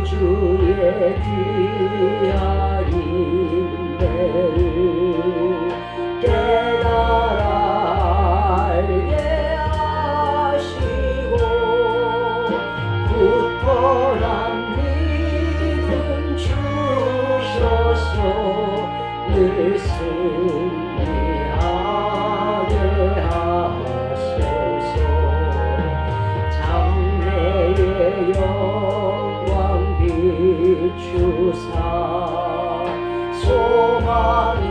구주의 귀한 인내를 깨달아 알게 하시고 굳건한 믿음 주셔서 늘 승리하게 하소서. 장래의 영광 비추사 소망이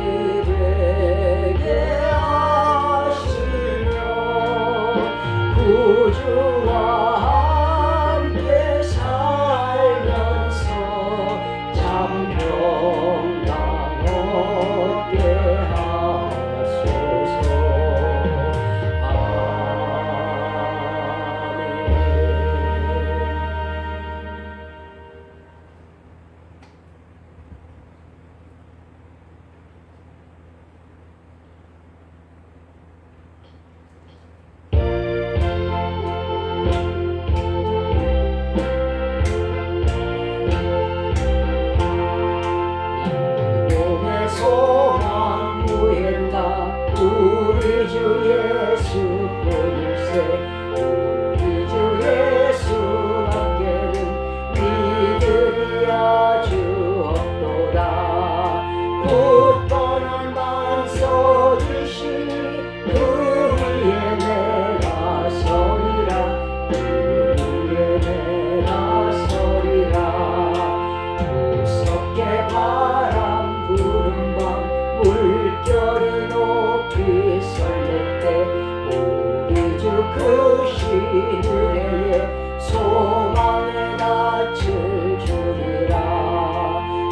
되게 하시며 구주와 함께 살면서 참 평강 얻게 하소서. 몸의 소망 무엔가 우리 주 예수뿐일세. 우리 주 예수밖에는 믿음이 아주 없도다. 굳건한 반석 주시니 그 위에 내가 서리라. 그 위에 내가 서리라. 무섭게 바람 부는 밤 물결이 높이 설렐 때 우리 주 크시늘에 소망의 낯을 주리라.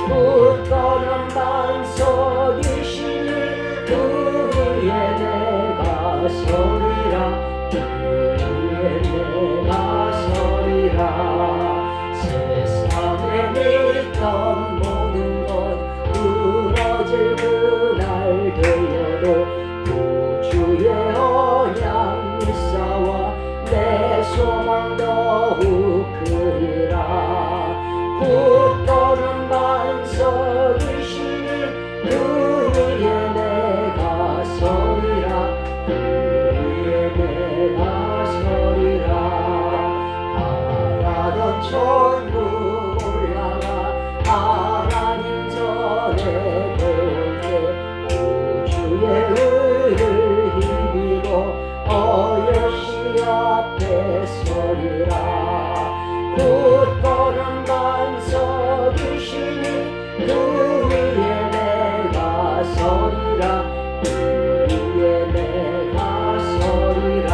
굳건한 반석이시니 그 위에 내가 서리라. 그 위에 내가 서리라. 세상에 있던 모든 것 무너질 그날 되어도 구주의 언약 믿사와 내 소망 더욱 크리라. 굳건한 반석이시니 그 위에 내가 서리라. 그 위에 내가 서리라. 바라던 천국 올라가 하나님 전에 볼때 구주의 의를 힘입어 어여시 앞에 서리라. 굳건한 반석이시니 그 위에 내가 서리라. 그 위에 내가 서리라.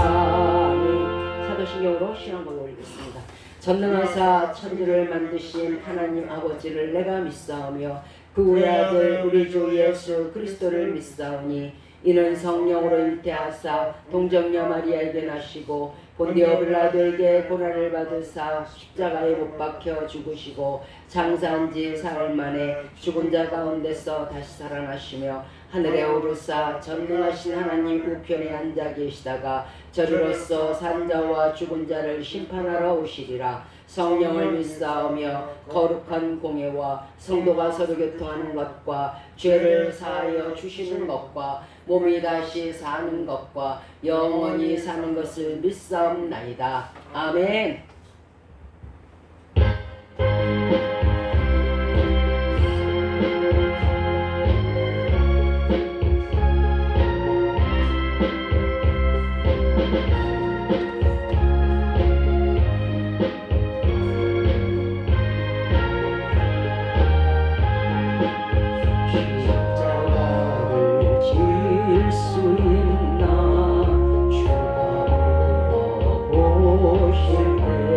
사도신경으로 신앙고백 올리겠습니다. 전능하사 천지를 만드신 하나님 아버지를 내가 믿사오며 그 외아들 우리 주 예수 그리스도를 믿사오니 이는 성령으로 잉태하사 동정녀 마리아에게 나시고 본디오 빌라도에게 고난을 받으사 십자가에 못 박혀 죽으시고 장사한 지 사흘 만에 죽은 자 가운데서 다시 살아나시며 하늘에 오르사 전능하신 하나님 우편에 앉아 계시다가 저리로서 산자와 죽은 자를 심판하러 오시리라. 성령을 믿사오며 거룩한 공예와 성도가 서로 교통하는 것과 죄를 사하여 주시는 것과 몸이 다시 사는 것과 영원히 사는 것을 믿사옵나이다. 아멘. 십자가를 질 수 있나 주가 물어보실 때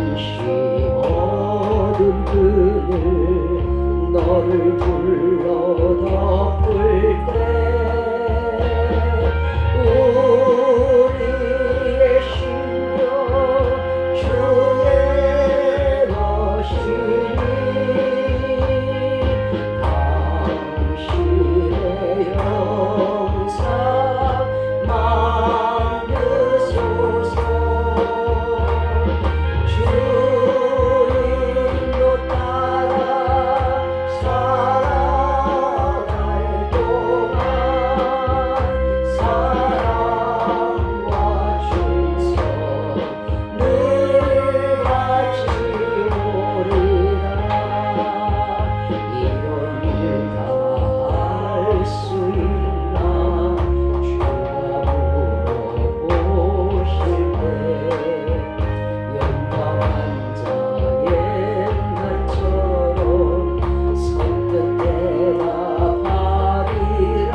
근심 어둔 그늘 너를 불러 덮을 때 우리의 심령 주의 것이니 당신의 영상 만드소서 주인도 따라 살아갈 동안 사랑과 충성 늘 같이 오리라 이런 일 다 할 수 있나 주가 물어보실 때 영광한 자의 날처럼 선뜻 대답하리라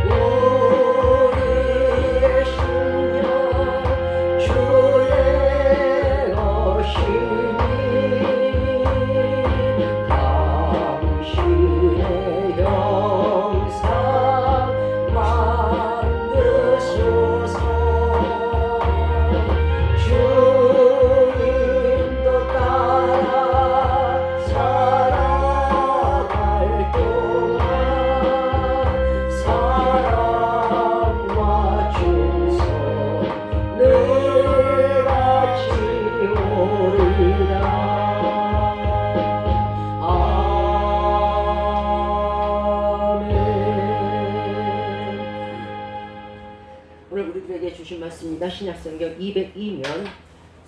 우리의 심령 주의 것이니 당신의 영상 만드소서 주인도 따라 살아갈 동안 사랑과 충성 늘 같이 오리라 아멘. 오늘 우리들에게 주신 말씀입니다. 신약성경 202면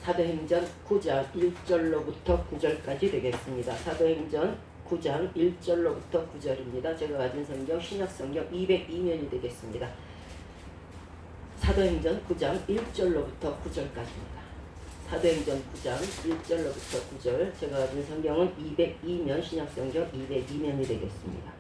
사도행전 9장 1절로부터 9절까지 되겠습니다. 사도행전 9장 1절로부터 9절입니다. 제가 가진 성경 신약성경 202면이 되겠습니다. 사도행전 9장 1절로부터 9절까지입니다. 사도행전 9장 1절로부터 9절 제가 가진 성경은 202면 신약성경 202면이 되겠습니다.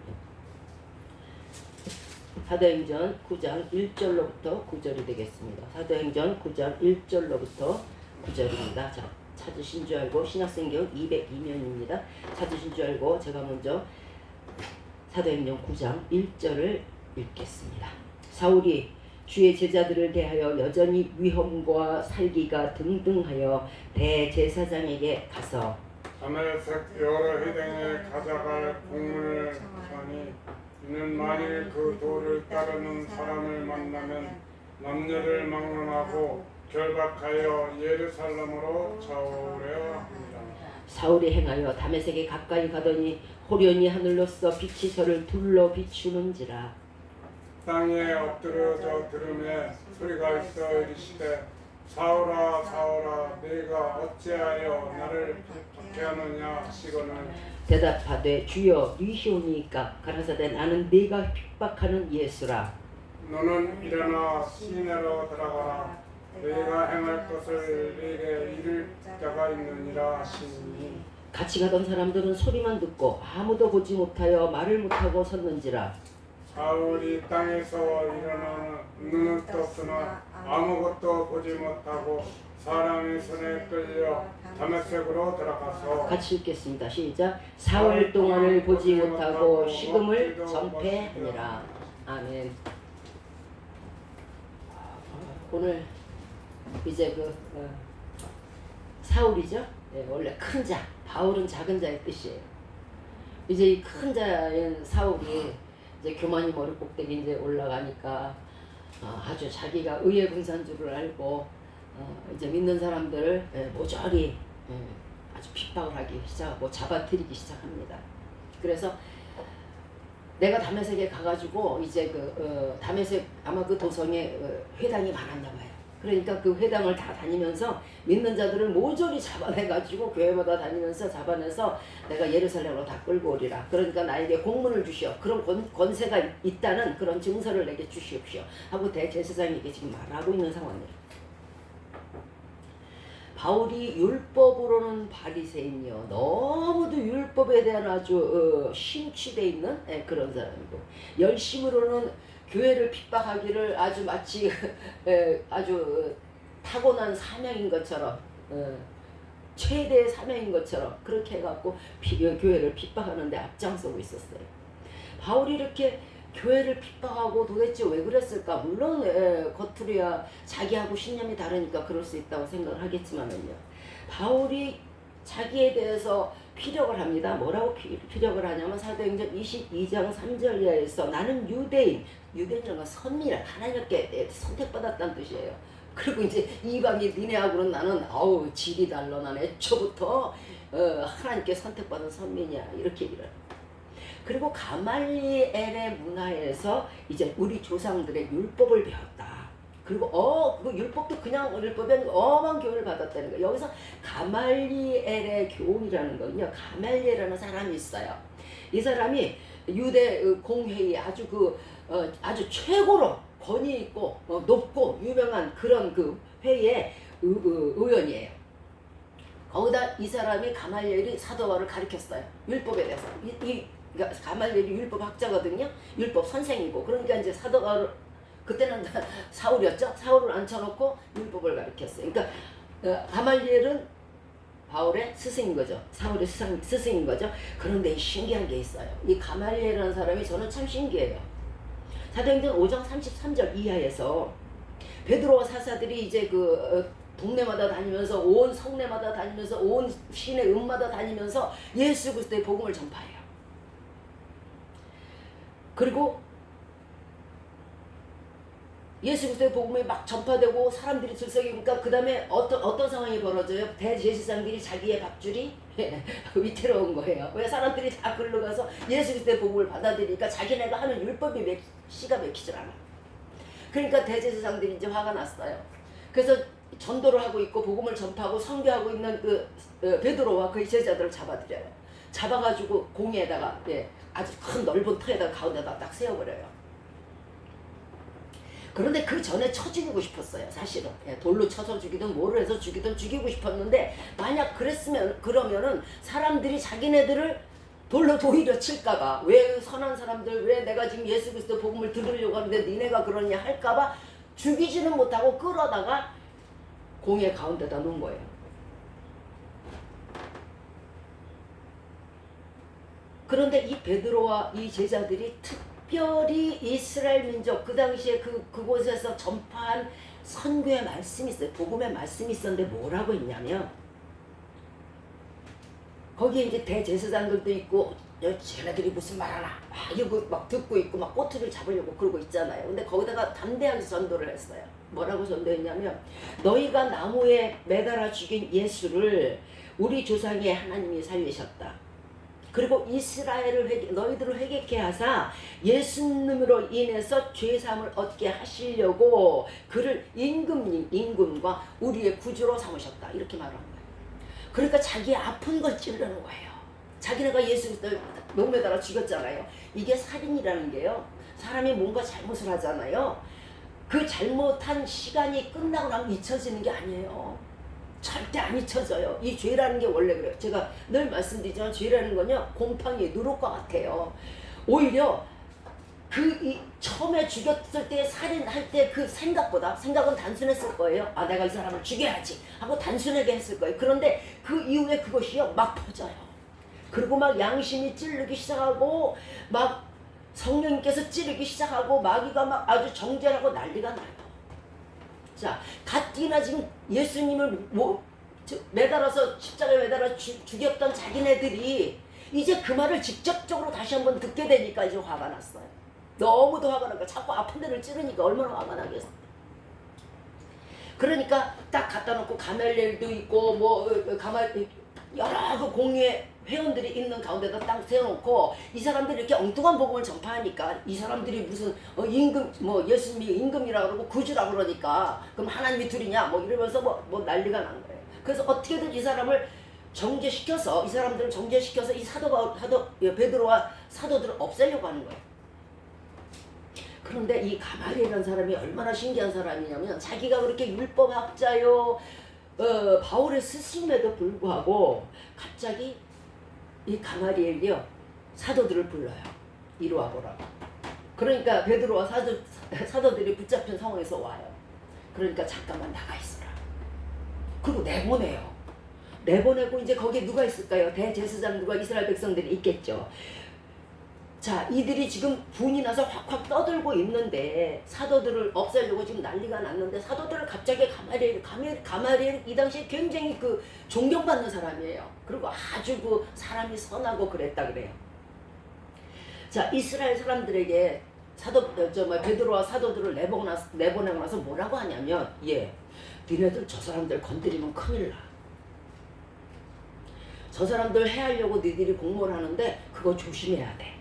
사도행전 9장 1절로부터 9절이 되겠습니다. 사도행전 9장 1절로부터 9절입니다. 자, 찾으신 줄 알고 신약성경 202면입니다. 찾으신 줄 알고 제가 먼저 사도행전 9장 1절을 읽겠습니다. 사울이 주의 제자들을 대하여 여전히 위험과 살기가 등등하여 대제사장에게 가서 다메섹 여러 회당에 가져갈 공문을 청하니 이는 만일 그 도를 따르는 사람을 만나면 남녀를 막론하고 결박하여 예루살렘으로 차오려 합니다. 사울이 행하여 다메섹에 가까이 가더니 호련히 하늘로서 빛이 저를 둘러 비추는지라. 땅에 엎드려져 들음에 소리가 있어 이르시되 사울아 사울아 네가 어찌하여 나를 박해하느냐 하시거늘 대답하되 주여 니시오니까 가라사대 나는 네가 핍박하는 예수라. 너는 일어나 시내로 들어가라 네가 행할 것을 네게 이를 자가 있느니라 하시니 같이 가던 사람들은 소리만 듣고 아무도 보지 못하여 말을 못하고 섰는지라. 사울이 땅에서 일어나 눈은 떴으나 아무것도 보지 못하고 사람의 손에 끌려 다메섹으로 들어가서 같이 읽겠습니다. 시작. 사흘 동안을 보지 못하고 식음을 전폐하니라. 아멘. 오늘 이제 사울이죠. 네, 원래 큰 자, 바울은 작은 자의 뜻이에요. 이제 이 큰 자인 사울이 이제 교만이 머리 꼭대기 이제 올라가니까 아주 자기가 의의 군사인 줄을 알고 이제 믿는 사람들을 모조리 아주 핍박을 하기 시작하고 잡아들이기 시작합니다. 그래서 내가 다메섹에 가가지고 이제 다메섹 아마 그 도성에 회당이 많았나 봐요. 그러니까 그 회당을 다 다니면서 믿는 자들을 모조리 잡아내가지고 교회마다 다니면서 잡아내서 내가 예루살렘으로 다 끌고 오리라. 그러니까 나에게 공문을 주시오. 그런 권세가 있다는 그런 증서를 내게 주시옵시오. 하고 대제사장에게 지금 말하고 있는 상황이에요. 바울이 율법으로는 바리새인이요 너무도 율법에 대한 아주 심취되어 있는 그런 사람이고 열심으로는 교회를 핍박하기를 아주 마치 아주 타고난 사명인 것처럼 최대의 사명인 것처럼 그렇게 해갖고 교회를 핍박하는데 앞장서고 있었어요. 바울이 이렇게 교회를 핍박하고 도대체 왜 그랬을까? 물론 겉으로야 자기하고 신념이 다르니까 그럴 수 있다고 생각을 하겠지만은요. 바울이 자기에 대해서 피력을 합니다. 뭐라고 피력을 하냐면 사도행전 22장 3절 이하에서 나는 유대인이라는 건 선민이라 하나님께 선택받았다는 뜻이에요. 그리고 이제 이방인 니네하고는 나는 질이 달라. 나는 애초부터 하나님께 선택받은 선민이야. 이렇게 얘기를 해요. 그리고 가말리엘의 문화에서 이제 우리 조상들의 율법을 배웠다. 그리고 그 율법도 그냥 율법이 아니고 엄한 교훈을 받았다는 거예요. 여기서 가말리엘의 교훈이라는 건요. 가말리엘이라는 사람이 있어요. 이 사람이 유대 공회의 아주 최고로 권위 있고 높고 유명한 그런 그 회의 의원이에요. 거기다 이 사람이 가말리엘이 사도 바울을 가르쳤어요. 율법에 대해서. 그러니까 가말리엘이 율법 학자거든요. 율법 선생이고. 그러니까 이제 사도 바울 그때는 사울이었죠. 사울을 앉혀놓고 율법을 가르쳤어요. 그러니까 가말리엘은 바울의 스승인 거죠. 사울의 스승인 거죠. 그런데 신기한 게 있어요. 이 가말리엘이라는 사람이 저는 참 신기해요. 사도행전 5장 33절 이하에서 베드로와 사사들이 이제 동네마다 다니면서 온 성내마다 다니면서 온 시내 읍마다 다니면서 예수 그리스도의 복음을 전파해요. 그리고 예수 그리스도의 복음이 막 전파되고 사람들이 들썩이니까 그 다음에 어떤 상황이 벌어져요? 대제사장들이 자기의 밥줄이 위태로운 거예요. 왜 사람들이 다 글로 가서 예수 그리스도의 복음을 받아들이니까 자기네가 하는 율법이 씨가 맥히질 않아. 그러니까 대제사장들이 이제 화가 났어요. 그래서 전도를 하고 있고 복음을 전파하고 선교하고 있는 베드로와 그의 제자들을 잡아들여요. 잡아가지고 공에다가 아주 큰 넓은 터에다가 가운데다 딱 세워버려요. 그런데 그 전에 쳐 죽이고 싶었어요. 사실은 돌로 쳐서 죽이든 뭐를 해서 죽이든 죽이고 싶었는데 만약 그러면은 사람들이 자기네들을 돌로 도리려 칠까봐 왜 선한 사람들 왜 내가 지금 예수 그리스도 복음을 들으려고 하는데 니네가 그러냐 할까봐 죽이지는 못하고 끌어다가 공의 가운데다 놓은 거예요. 그런데 이 베드로와 이 제자들이 특별히 이스라엘 민족 그 당시에 그곳에서 전파한 선교의 말씀이 있어요. 복음의 말씀이 있었는데 뭐라고 했냐면 거기에 이제 대제사장들도 있고 쟤네들이 무슨 말 하나 이러고 막 듣고 있고 막 꼬투리를 잡으려고 그러고 있잖아요. 근데 거기다가 담대하게 전도를 했어요. 뭐라고 전도했냐면 너희가 나무에 매달아 죽인 예수를 우리 조상의 하나님이 살리셨다. 그리고 너희들을 회개케 하사 예수님으로 인해서 죄사함을 얻게 하시려고 그를 임금과 우리의 구주로 삼으셨다. 이렇게 말한 거예요. 그러니까 자기 아픈 걸 찌르는 거예요. 자기네가 예수 그리스도를 목매달아 죽였잖아요. 이게 살인이라는 게요. 사람이 뭔가 잘못을 하잖아요. 그 잘못한 시간이 끝나고 나면 잊혀지는 게 아니에요. 절대 안 잊혀져요. 이 죄라는 게 원래 그래요. 제가 늘 말씀드리지만 죄라는 건요 곰팡이 누룩과 같아요. 오히려 처음에 죽였을 때 살인할 때 그 생각은 단순했을 거예요. 내가 이 사람을 죽여야지 하고 단순하게 했을 거예요. 그런데 그 이후에 그것이요 막 퍼져요. 그리고 막 양심이 찌르기 시작하고 막 성령님께서 찌르기 시작하고 마귀가 막 아주 정죄하고 난리가 나요. 자, 가뜩이나 지금 예수님을 매달아서 십자가에 매달아 죽였던 자기네들이 이제 그 말을 직접적으로 다시 한번 듣게 되니까 이제 화가 났어요. 너무도 화가 나니까 자꾸 아픈 데를 찌르니까 얼마나 화가 나겠어요. 그러니까 딱 갖다 놓고 가말리엘도 있고 여러 그 공회 회원들이 있는 가운데다 딱 세워놓고 이 사람들이 이렇게 엉뚱한 복음을 전파하니까 이 사람들이 무슨 예수님이 임금이라 그러고 구주라 그러니까 그럼 하나님이 둘이냐 이러면서 난리가 난 거예요. 그래서 어떻게든 이 사람들을 정죄시켜서 이 베드로와 사도들을 없애려고 하는 거예요. 그런데 이 가말리엘이라는 사람이 얼마나 신기한 사람이냐면 자기가 그렇게 율법학자요 바울의 스승임에도 불구하고 갑자기 이 가말리엘이요 사도들을 불러요. 이리 와보라고. 그러니까 베드로와 사도들이 붙잡힌 상황에서 와요. 그러니까 잠깐만 나가 있어라. 그리고 내보내요. 내보내고 이제 거기에 누가 있을까요? 대제사장 누가 이스라엘 백성들이 있겠죠. 자, 이들이 지금 분이 나서 확확 떠들고 있는데 사도들을 없애려고 지금 난리가 났는데 사도들을 갑자기 가마리엘 이 당시에 굉장히 그 존경받는 사람이에요. 그리고 아주 그 사람이 선하고 그랬다 그래요. 자, 이스라엘 사람들에게 베드로와 사도들을 내보내고 나서 뭐라고 하냐면, 니네들 저 사람들 건드리면 큰일 나. 저 사람들 해하려고 너희들이 공모를 하는데 그거 조심해야 돼.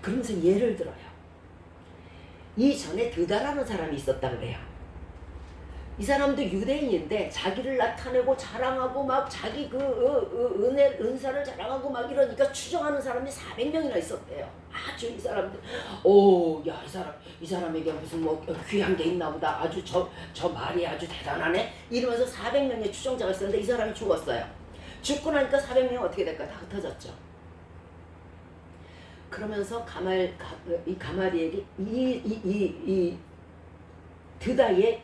그러면서 예를 들어요. 이전에 드다라는 사람이 있었다 그래요. 이 사람도 유대인인데 자기를 나타내고 자랑하고 막 자기 은사를 자랑하고 막 이러니까 추종하는 사람이 400명이나 있었대요. 아주 이 사람들, 이 사람에게 무슨 뭐 귀한 게 있나 보다. 아주 저 말이 아주 대단하네. 이러면서 400명의 추종자가 있었는데 이 사람이 죽었어요. 죽고 나니까 400명이 어떻게 될까? 다 흩어졌죠. 그러면서 가마리엘이 이 드다의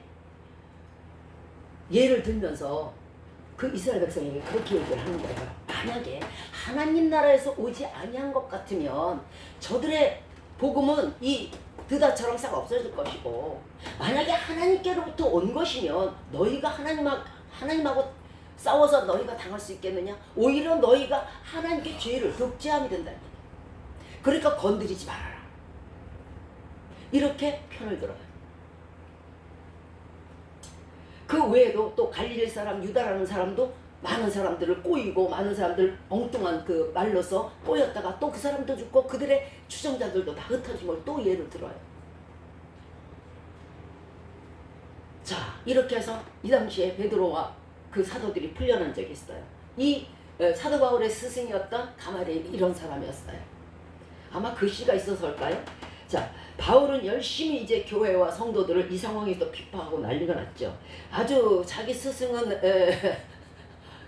예를 들면서 그 이스라엘 백성에게 그렇게 얘기를 하는 거예요. 만약에 하나님 나라에서 오지 아니한 것 같으면 저들의 복음은 이 드다처럼 싹 없어질 것이고, 만약에 하나님께로부터 온 것이면 너희가 하나님하고 싸워서 너희가 당할 수 있겠느냐? 오히려 너희가 하나님께 죄를 득죄함이 된다는 거예요. 그러니까 건드리지 말아라. 이렇게 편을 들어요. 그 외에도 또 갈릴리 사람 유다라는 사람도 많은 사람들을 꼬이고 많은 사람들 엉뚱한 그 말로서 꼬였다가 또 그 사람도 죽고 그들의 추종자들도 다 흩어짐을 또 예를 들어요. 자, 이렇게 해서 이 당시에 베드로와 그 사도들이 풀려난 적이 있어요. 이 사도 바울의 스승이었던 가마리엘이 이런 사람이었어요. 아마 글씨가 있어서일까요? 자, 바울은 열심히 이제 교회와 성도들을 이 상황에서 비판하고 난리가 났죠. 아주 자기 스승은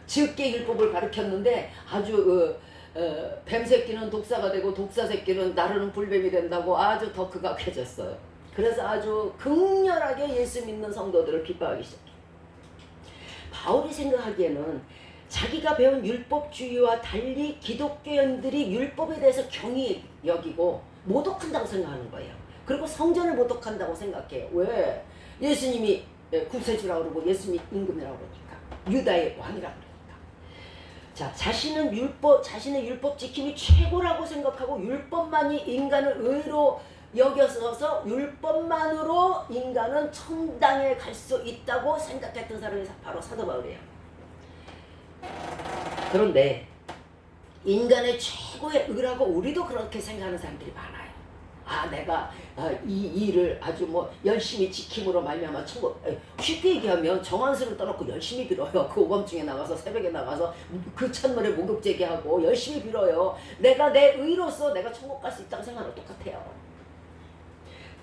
지극게 율법을 가르쳤는데 아주 뱀 새끼는 독사가 되고 독사 새끼는 나르는 불뱀이 된다고 아주 더 극악해졌어요. 그래서 아주 극렬하게 예수 믿는 성도들을 비판하기 시작해요. 바울이 생각하기에는 자기가 배운 율법주의와 달리 기독교인들이 율법에 대해서 경히 여기고 모독한다고 생각하는 거예요. 그리고 성전을 모독한다고 생각해요. 왜? 예수님이 구세주라고 그러고 예수님이 임금이라고 그러니까. 유다의 왕이라고 그러니까. 자, 자신의 율법 지킴이 최고라고 생각하고 율법만이 인간을 의로 여겨서 율법만으로 인간은 천당에 갈 수 있다고 생각했던 사람이 바로 사도 바울이에요. 그런데 인간의 최고의 의라고 우리도 그렇게 생각하는 사람들이 많아요. 내가 이 일을 아주 열심히 지킴으로 말미암아 천국, 쉽게 얘기하면 정한수를 떠놓고 열심히 빌어요. 그 오밤중에 나가서 새벽에 나가서 그 첫물에 목욕 제기하고 열심히 빌어요. 내가 내 의로서 내가 천국 갈 수 있다고 생각하는 거 똑같아요.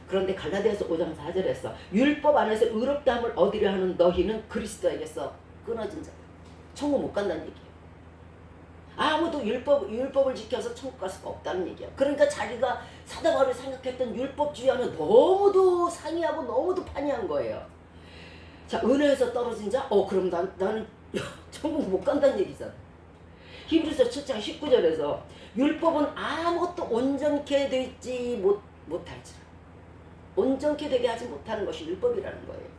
그런데 갈라디아서 5장 4절에서 율법 안에서 의롭다함을 얻으려 하는 너희는 그리스도에게서 끊어진 자다. 천국 못 간다는 얘기예요. 아무도 율법을 지켜서 천국 갈 수가 없다는 얘기야. 그러니까 자기가 사도 바울이 생각했던 율법주의와는 너무도 상이하고 너무도 판이한 거예요. 자, 은혜에서 떨어진 자? 그럼 나는 천국 못 간다는 얘기잖아. 히브리서 7장 19절에서 율법은 아무것도 온전케 되지 못할지라. 온전케 되게 하지 못하는 것이 율법이라는 거예요.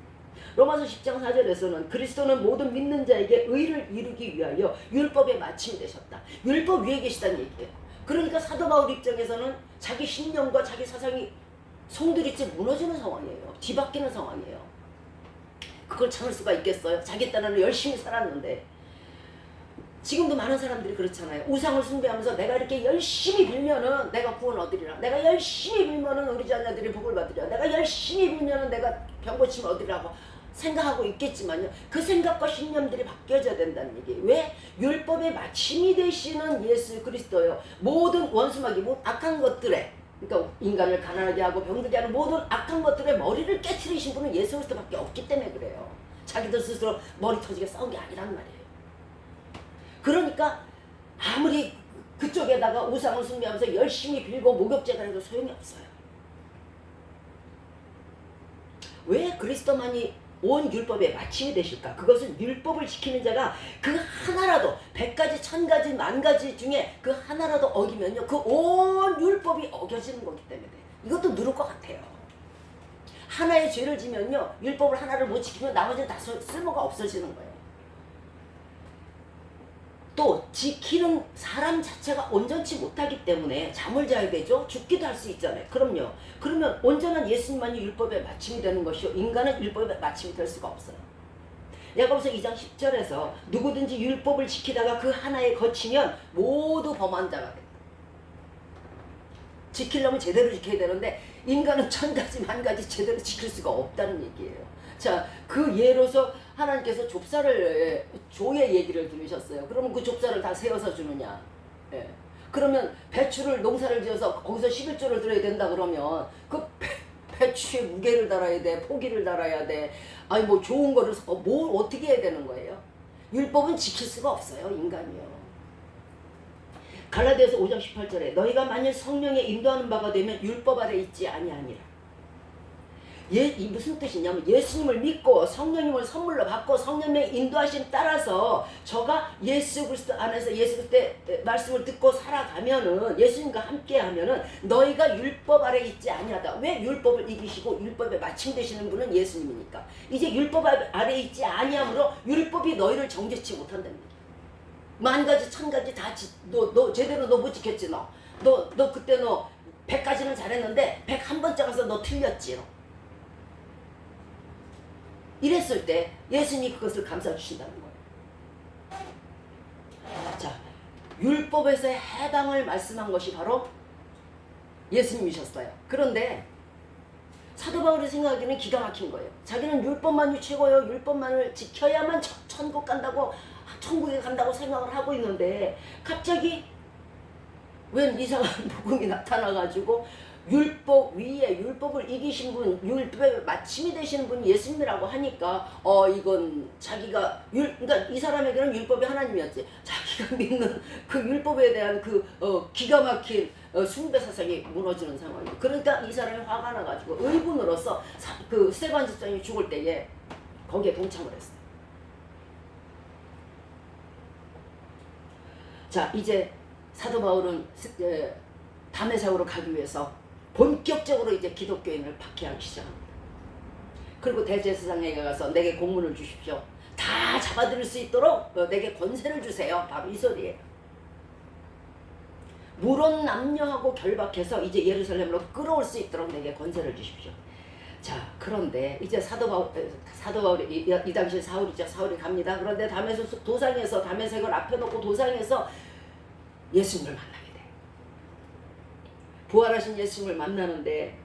로마서 10장 4절에서는 그리스도는 모든 믿는 자에게 의를 이루기 위하여 율법의 마침이 되셨다. 율법 위에 계시다는 얘기예요. 그러니까 사도 바울 입장에서는 자기 신념과 자기 사상이 송두리째 무너지는 상황이에요. 뒤바뀌는 상황이에요. 그걸 참을 수가 있겠어요? 자기 딴에는 열심히 살았는데. 지금도 많은 사람들이 그렇잖아요. 우상을 숭배하면서 내가 이렇게 열심히 빌면은 내가 구원 얻으리라. 내가 열심히 빌면은 우리 자녀들이 복을 받으리라. 내가 열심히 빌면은 내가 병 고침을 얻으리라고 생각하고 있겠지만요. 그 생각과 신념들이 바뀌어져야 된다는 얘기예요. 왜? 율법의 마침이 되시는 예수 그리스도요. 모든 원수마귀, 악한 것들에, 그러니까 인간을 가난하게 하고 병들게 하는 모든 악한 것들의 머리를 깨트리신 분은 예수 그리스도밖에 없기 때문에 그래요. 자기들 스스로 머리 터지게 싸운 게 아니란 말이에요. 그러니까 아무리 그쪽에다가 우상을 숭배하면서 열심히 빌고 목욕제를 해도 소용이 없어요. 왜 그리스도만이 온 율법에 마침이 되실까? 그것은 율법을 지키는 자가 그 하나라도 100가지 1000가지 10,000가지 중에 그 하나라도 어기면요 그 온 율법이 어겨지는 거기 때문에 이것도 누를 것 같아요. 하나의 죄를 지면요 율법을 하나를 못 지키면 나머지는 다 쓸모가 없어지는 거예요. 또 지키는 사람 자체가 온전치 못하기 때문에 잠을 자야 되죠. 죽기도 할 수 있잖아요. 그럼요. 그러면 온전한 예수님만이 율법의 마침이 되는 것이요 인간은 율법의 마침이 될 수가 없어요. 야고보서 2장 10절에서 누구든지 율법을 지키다가 그 하나에 거치면 모두 범한 자가 된다. 지키려면 제대로 지켜야 되는데 인간은 1000가지 10,000가지 제대로 지킬 수가 없다는 얘기예요. 자, 그 예로서 하나님께서 좁쌀을 조의 얘기를 들으셨어요. 그러면 그 좁쌀을 다 세워서 주느냐? 예. 그러면 배추를 농사를 지어서 거기서 11조를 들어야 된다 그러면 그 배추에 무게를 달아야 돼, 포기를 달아야 돼. 아니 뭐 좋은 거를 뭘 어떻게 해야 되는 거예요? 율법은 지킬 수가 없어요, 인간이요. 갈라디아서 5장 18절에 너희가 만일 성령에 인도하는 바가 되면 율법 아래 있지 아니하니라. 이 무슨 뜻이냐면 예수님을 믿고 성령님을 선물로 받고 성령의 인도하심 따라서 저가 예수 그리스도 안에서 예수 그리스도의 말씀을 듣고 살아가면은 예수님과 함께하면은 너희가 율법 아래 있지 아니하다. 왜 율법을 이기시고 율법에 마침되시는 분은 예수님이니까. 이제 율법 아래 있지 아니함으로 율법이 너희를 정죄치 못한다는 얘기야. 10,000가지 1000가지 다 너 제대로 너 못 지켰지 너 그때 너 100가지는 잘했는데 101번째 가서 너 틀렸지 너. 이랬을 때 예수님이 그것을 감싸주신다는 거예요. 자, 율법에서의 해방을 말씀한 것이 바로 예수님이셨어요. 그런데 사도 바울이 생각하기는 기가 막힌 거예요. 자기는 율법만이 최고예요. 율법만을 지켜야만 천국 간다고 천국에 간다고 생각을 하고 있는데 갑자기 웬 이상한 복음이 나타나가지고 율법 위에 율법을 이기신 분, 율법의 마침이 되시는 분이 예수님이라고 하니까 이건 자기가 그러니까 이 사람에게는 율법이 하나님이었지. 자기가 믿는 그 율법에 대한 그 기가 막힌 숭배 사상이 무너지는 상황이에요. 그러니까 이 사람이 화가 나가지고 의분으로서 그 스데반 집사님이 죽을 때에 거기에 동참을 했어요. 자, 이제 사도 바울은 다메섹으로 가기 위해서 본격적으로 이제 기독교인을 박해하기 시작합니다. 그리고 대제사장에게 가서 내게 공문을 주십시오. 다 잡아들일 수 있도록 내게 권세를 주세요. 바로 이 소리예요. 물론 남녀하고 결박해서 이제 예루살렘으로 끌어올 수 있도록 내게 권세를 주십시오. 자, 그런데 이제 사도 바울이 이 당시 사울이 갑니다. 그런데 도상에서 다메섹을 앞에 놓고 도상에서 예수님을 만나게 돼. 부활하신 예수님을 만나는데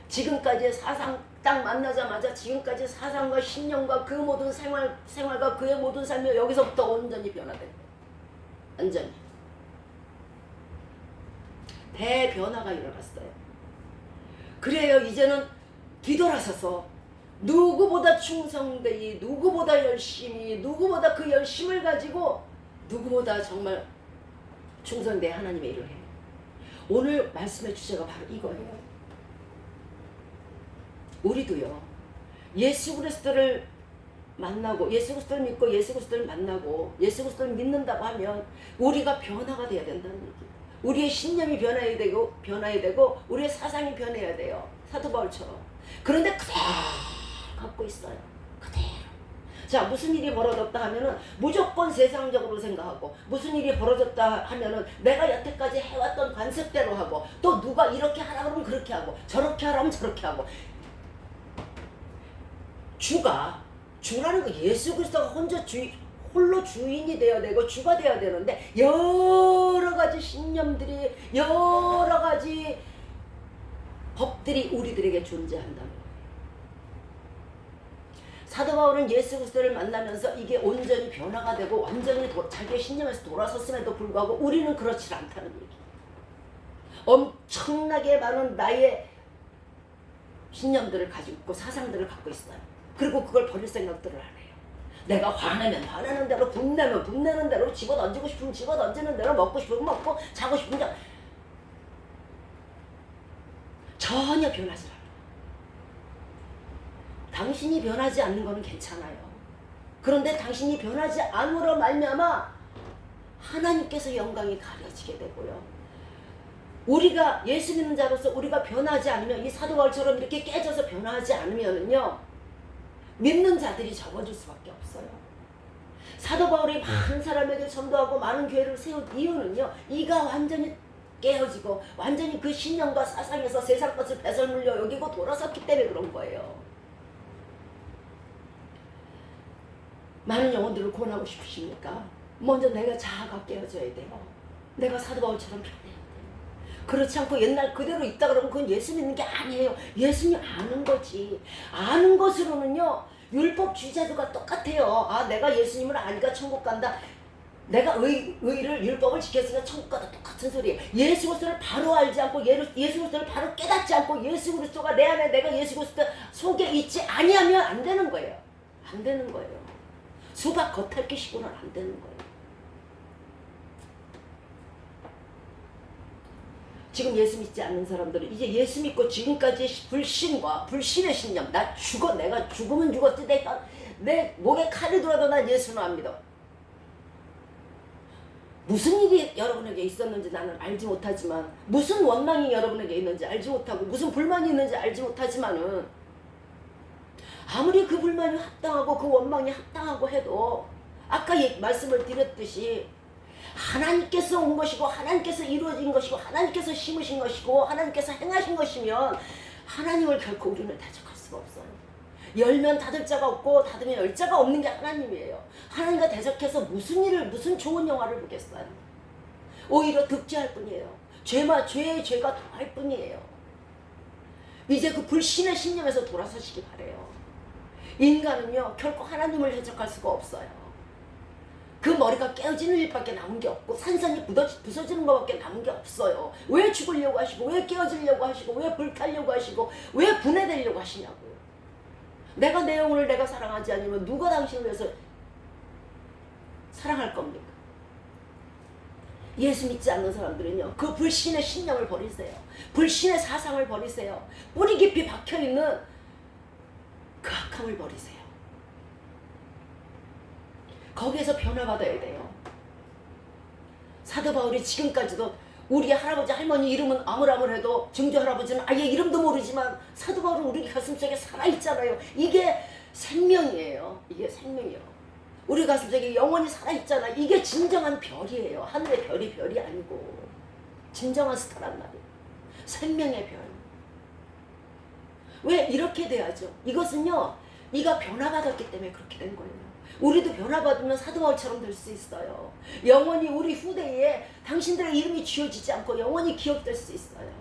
지금까지의 사상 딱 만나자마자 지금까지 사상과 신념과 그 모든 생활과 그의 모든 삶이 여기서부터 온전히 변화된 거예요. 완전히. 대변화가 일어났어요. 그래요. 이제는 뒤돌아서서 누구보다 충성되이 누구보다 열심히 누구보다 그 열심을 가지고 누구보다 정말 충성되이 하나님의 일을 해요. 오늘 말씀의 주제가 바로 이거예요. 우리도요. 예수 그리스도를 만나고 예수 그리스도를 믿고 예수 그리스도를 만나고 예수 그리스도를 믿는다고 하면 우리가 변화가 돼야 된다는 얘기예요. 우리의 신념이 변해야 되고 우리의 사상이 변해야 돼요. 사도 바울처럼. 그런데 그대로 갖고 있어요. 그대로. 자, 무슨 일이 벌어졌다 하면은 무조건 세상적으로 생각하고 무슨 일이 벌어졌다 하면은 내가 여태까지 해왔던 관습대로 하고 또 누가 이렇게 하라 그러면 그렇게 하고 저렇게 하라면 저렇게 하고 주라는 거 예수 그리스도가 홀로 주인이 되어야 되고 주가 되어야 되는데 여러 가지 신념들이 여러 가지 법들이 우리들에게 존재한다는 거예요. 사도 바울은 예수 그리스도를 만나면서 이게 온전히 변화가 되고 완전히 자기의 신념에서 돌아섰음에도 불구하고 우리는 그렇지 않다는 얘기. 엄청나게 많은 나의 신념들을 가지고 있고 사상들을 갖고 있어요. 그리고 그걸 버릴 생각들을 안 해요. 내가 화내면 화내는 대로 분내면 분내는 대로 집어던지고 싶으면 집어던지는 대로 먹고 싶으면 먹고 자고 싶으면 자. 전혀 변하지 않아요. 당신이 변하지 않는 거는 괜찮아요. 그런데 당신이 변하지 않으로 말미암아 하나님께서 영광이 가려지게 되고요. 우리가 예수 믿는 자로서 우리가 변하지 않으면, 이 사도 바울처럼 이렇게 깨져서 변하지 않으면요, 믿는 자들이 적어질 수밖에 없어요. 사도 바울이 많은 사람에게 전도하고 많은 교회를 세운 이유는요, 이가 완전히 깨어지고 완전히 그 신념과 사상에서 세상 것을 배설물로 여기고 돌아섰기 때문에 그런 거예요. 많은 영혼들을 구원하고 싶으십니까? 먼저 내가 자아가 깨어져야 돼요. 내가 사도 바울처럼 변해야 돼요. 그렇지 않고 옛날 그대로 있다 그러면 그건 예수 믿는 게 아니에요. 예수님 아는 거지. 아는 것으로는요, 율법 주의자들과 똑같아요. 아, 내가 예수님을 아니까 천국 간다. 내가 의를 율법을 지켰으니까 천국 가다. 똑같은 소리예요. 예수 그리스도를 바로 알지 않고 예수 그리스도를 바로 깨닫지 않고 예수 그리스도가 내 안에, 내가 예수 그리스도 속에 있지 아니하면 안 되는 거예요. 안 되는 거예요. 수박 겉핥기식으로는 안 되는 거예요. 지금 예수 믿지 않는 사람들은 이제 예수 믿고 지금까지의 불신과 불신의 신념, 나 죽어, 내가 죽으면 죽었지, 내 목에 칼이 들어도 난 예수는 안 믿어. 무슨 일이 여러분에게 있었는지 나는 알지 못하지만, 무슨 원망이 여러분에게 있는지 알지 못하고, 무슨 불만이 있는지 알지 못하지만은, 아무리 그 불만이 합당하고 그 원망이 합당하고 해도 아까 말씀을 드렸듯이 하나님께서 온 것이고 하나님께서 이루어진 것이고 하나님께서 심으신 것이고 하나님께서 행하신 것이면 하나님을 결코 우리는 대적할 수가 없어요. 열면 닫을 자가 없고 닫으면 열 자가 없는 게 하나님이에요. 하나님과 대적해서 무슨 좋은 영화를 보겠어요. 오히려 득죄할 뿐이에요. 죄의 죄가 더할 뿐이에요. 이제 그 불신의 신념에서 돌아서시기 바래요. 인간은요, 결코 하나님을 대적할 수가 없어요. 그 머리가 깨어지는 일밖에 남은 게 없고 산산이 부서지는 것밖에 남은 게 없어요. 왜 죽으려고 하시고, 왜 깨어지려고 하시고, 왜 불타려고 하시고, 왜 분해되려고 하시냐고요. 내가 내 영혼을 내가 사랑하지 않으면 누가 당신을 위해서 사랑할 겁니까? 예수 믿지 않는 사람들은요, 그 불신의 신념을 버리세요. 불신의 사상을 버리세요. 뿌리 깊이 박혀있는 그 악함을 버리세요. 거기에서 변화받아야 돼요. 사도 바울이 지금까지도 우리 할아버지 할머니 이름은 아무라물해도 증조 할아버지는 아예 이름도 모르지만 사도 바울은 우리 가슴속에 살아있잖아요. 이게 생명이에요. 이게 생명이에요. 우리 가슴속에 영원히 살아있잖아. 이게 진정한 별이에요. 하늘의 별이 아니고 진정한 스타란 말이에요. 생명의 별. 왜 이렇게 돼야죠? 이것은요, 네가 변화받았기 때문에 그렇게 된 거예요. 우리도 변화받으면 사도 바울처럼 될 수 있어요. 영원히 우리 후대에 당신들의 이름이 지워지지 않고 영원히 기억될 수 있어요.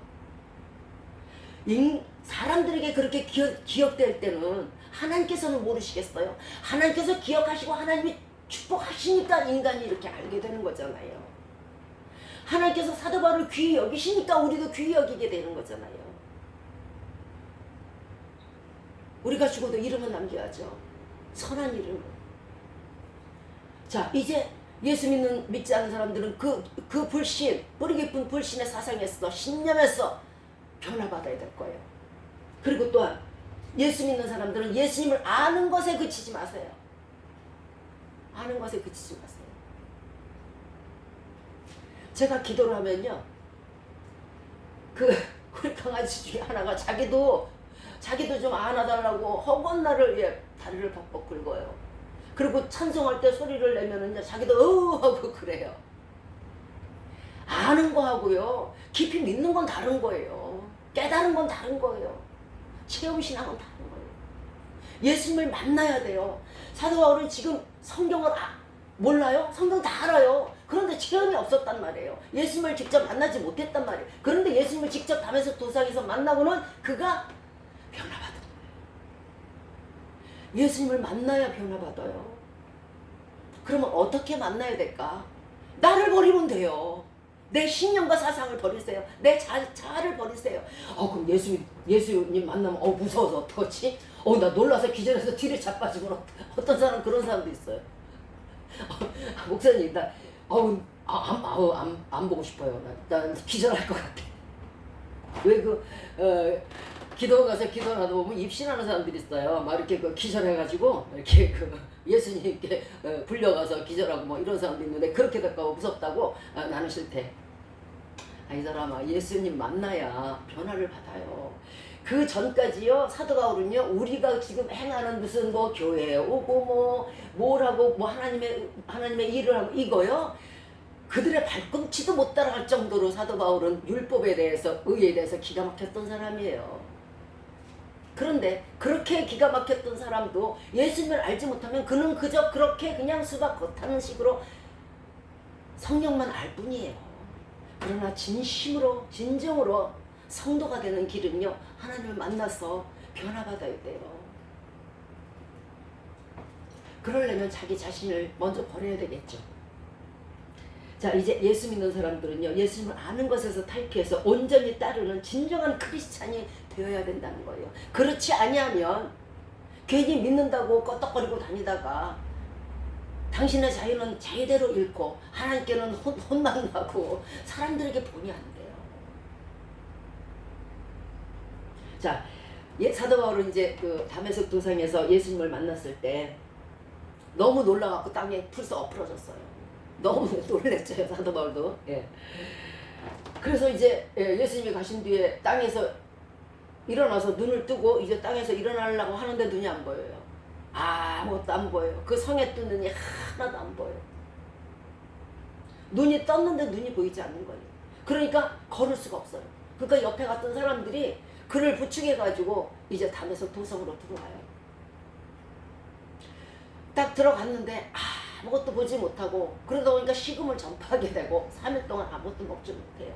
사람들에게 그렇게 기억될 때는 하나님께서는 모르시겠어요? 하나님께서 기억하시고 하나님이 축복하시니까 인간이 이렇게 알게 되는 거잖아요. 하나님께서 사도 바울을 귀히 여기시니까 우리도 귀히 여기게 되는 거잖아요. 우리가 죽어도 이름은 남겨야죠. 선한 이름을. 자, 이제 예수 믿지 않는 사람들은 그 불신, 뿌리 깊은 불신의 사상에서, 신념에서 변화받아야 될 거예요. 그리고 또한 예수 믿는 사람들은 예수님을 아는 것에 그치지 마세요. 아는 것에 그치지 마세요. 제가 기도를 하면요, 우리 강아지 중에 하나가 자기도 좀 안아달라고 허건나를 다리를 벅벅 긁어요. 그리고 찬송할 때 소리를 내면은요, 자기도 하고 그래요. 아는 거하고요, 깊이 믿는 건 다른 거예요. 깨달은 건 다른 거예요. 체험신앙은 다른 거예요. 예수님을 만나야 돼요. 사도 바울은 지금 성경을 몰라요? 성경 다 알아요. 그런데 체험이 없었단 말이에요. 예수님을 직접 만나지 못했단 말이에요. 그런데 예수님을 직접 담에서 도상에서 만나고는 그가 변화받은 거예요. 예수님을 만나야 변화받아요. 그러면 어떻게 만나야 될까? 나를 버리면 돼요. 내 신념과 사상을 버리세요. 내 자아를 버리세요. 그럼 예수님 만나면 무서워서 어떡하지? 나 놀라서 기절해서 뒤를 자빠지면 어떤 사람, 그런 사람도 있어요. 목사님, 안 보고 싶어요. 난 기절할 것 같아. 왜 기도원 가서 기도하다 보면 입신하는 사람들이 있어요. 막 이렇게 그 기절해가지고 이렇게 그 예수님께 불려가서 기절하고 뭐 이런 사람도 있는데 그렇게 될까 무섭다고 나는 싫대. 이 사람아 예수님 만나야 변화를 받아요. 그 전까지요 사도 바울은요 우리가 지금 행하는 무슨 뭐 교회에 오고 뭐라고 뭐 하나님의 일을 하고 이거요 그들의 발꿈치도 못 따라갈 정도로 사도 바울은 율법에 대해서 의에 대해서 기가 막혔던 사람이에요. 그런데 그렇게 기가 막혔던 사람도 예수님을 알지 못하면 그는 그저 그렇게 그냥 수박 겉하는 식으로 성령만 알 뿐이에요. 그러나 진심으로 진정으로 성도가 되는 길은요 하나님을 만나서 변화받아야 돼요. 그러려면 자기 자신을 먼저 버려야 되겠죠. 자 이제 예수 믿는 사람들은요 예수님을 아는 것에서 탈피해서 온전히 따르는 진정한 크리스찬이 되어야 된다는 거예요. 그렇지 아니하면 괜히 믿는다고 껐덕거리고 다니다가 당신의 자유는 제대로 잃고 하나님께는 혼만 나고 사람들에게 본이 안 돼요. 자 사도 바울은 이제 그 다메섹 도상에서 예수님을 만났을 때 너무 놀라갖고 땅에 풀서 엎어졌어요. 너무 놀랬죠 사도 바울도. 예. 그래서 이제 예수님이 가신 뒤에 땅에서 일어나서 눈을 뜨고 이제 땅에서 일어나려고 하는데 눈이 안 보여요. 아무것도 안 보여요. 그 성에 뜬 눈이 하나도 안 보여요. 눈이 떴는데 눈이 보이지 않는 거예요. 그러니까 걸을 수가 없어요. 그러니까 옆에 갔던 사람들이 그를 부축해가지고 이제 담에서 도성으로 들어와요. 딱 들어갔는데 아무것도 보지 못하고 그러다 보니까 식음을 전파하게 되고 3일 동안 아무것도 먹지 못해요.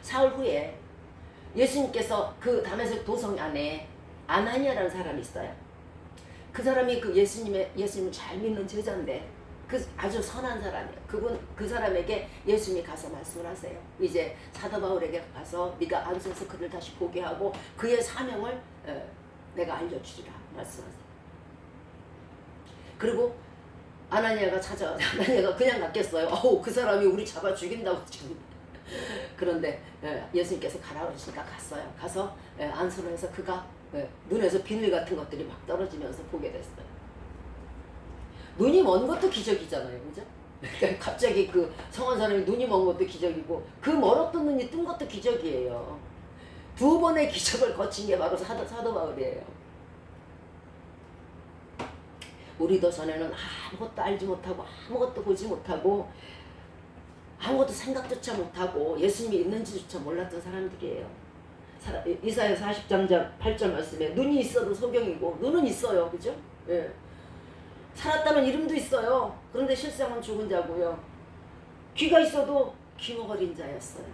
사흘 후에 예수님께서 그 다메섹 도성 안에 아나니아라는 사람이 있어요. 그 사람이 그 예수님을 잘 믿는 제자인데 그 아주 선한 사람이에요. 그 사람에게 예수님이 가서 말씀을 하세요. 이제 사도 바울에게 가서 네가 안수해서 그를 다시 보게 하고 그의 사명을 내가 알려주리라 말씀하세요. 그리고 아나니아가 아나니아가 그냥 갔겠어요. 그 사람이 우리 잡아 죽인다고 지금. 그런데 예수님께서 가라 그러시니까 갔어요. 가서 안수를 해서 그가 눈에서 비늘 같은 것들이 막 떨어지면서 보게 됐어요. 눈이 먼 것도 기적이잖아요, 그죠? 그러니까 갑자기 그 성한 사람이 눈이 먼 것도 기적이고 그 멀었던 눈이 뜬 것도 기적이에요. 2번의 기적을 거친 게 바로 사도 바울이에요. 우리도 전에는 아무것도 알지 못하고 아무것도 보지 못하고 아무것도 생각조차 못하고 예수님이 있는지조차 몰랐던 사람들이에요. 이사야 40장 8절 말씀에 눈이 있어도 소경이고 눈은 있어요. 그죠? 예. 살았다는 이름도 있어요. 그런데 실상은 죽은 자고요. 귀가 있어도 귀머거린 자였어요.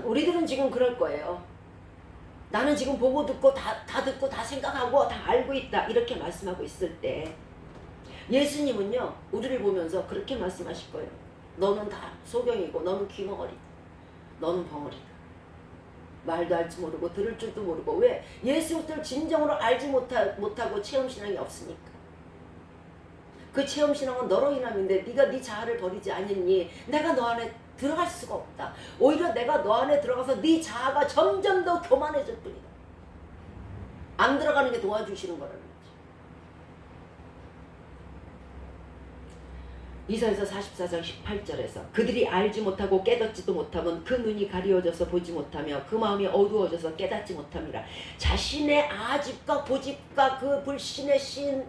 우리들은 지금 그럴 거예요. 나는 지금 보고 듣고 다 듣고 다 생각하고 다 알고 있다 이렇게 말씀하고 있을 때 예수님은요 우리를 보면서 그렇게 말씀하실 거예요. 너는 다 소경이고 너는 귀머거리다. 너는 벙어리다. 말도 할 줄 모르고 들을 줄도 모르고 왜? 예수를 진정으로 알지 못하고 체험신앙이 없으니까. 그 체험신앙은 너로 인함인데 네가 네 자아를 버리지 않니? 내가 너 안에 들어갈 수가 없다. 오히려 내가 너 안에 들어가서 네 자아가 점점 더 교만해질 뿐이다. 안 들어가는 게 도와주시는 거라는 거지. 이사야서 44장 18절에서 그들이 알지 못하고 깨닫지도 못하면 그 눈이 가리워져서 보지 못하며 그 마음이 어두워져서 깨닫지 못함이라. 자신의 아집과 고집과 그 불신의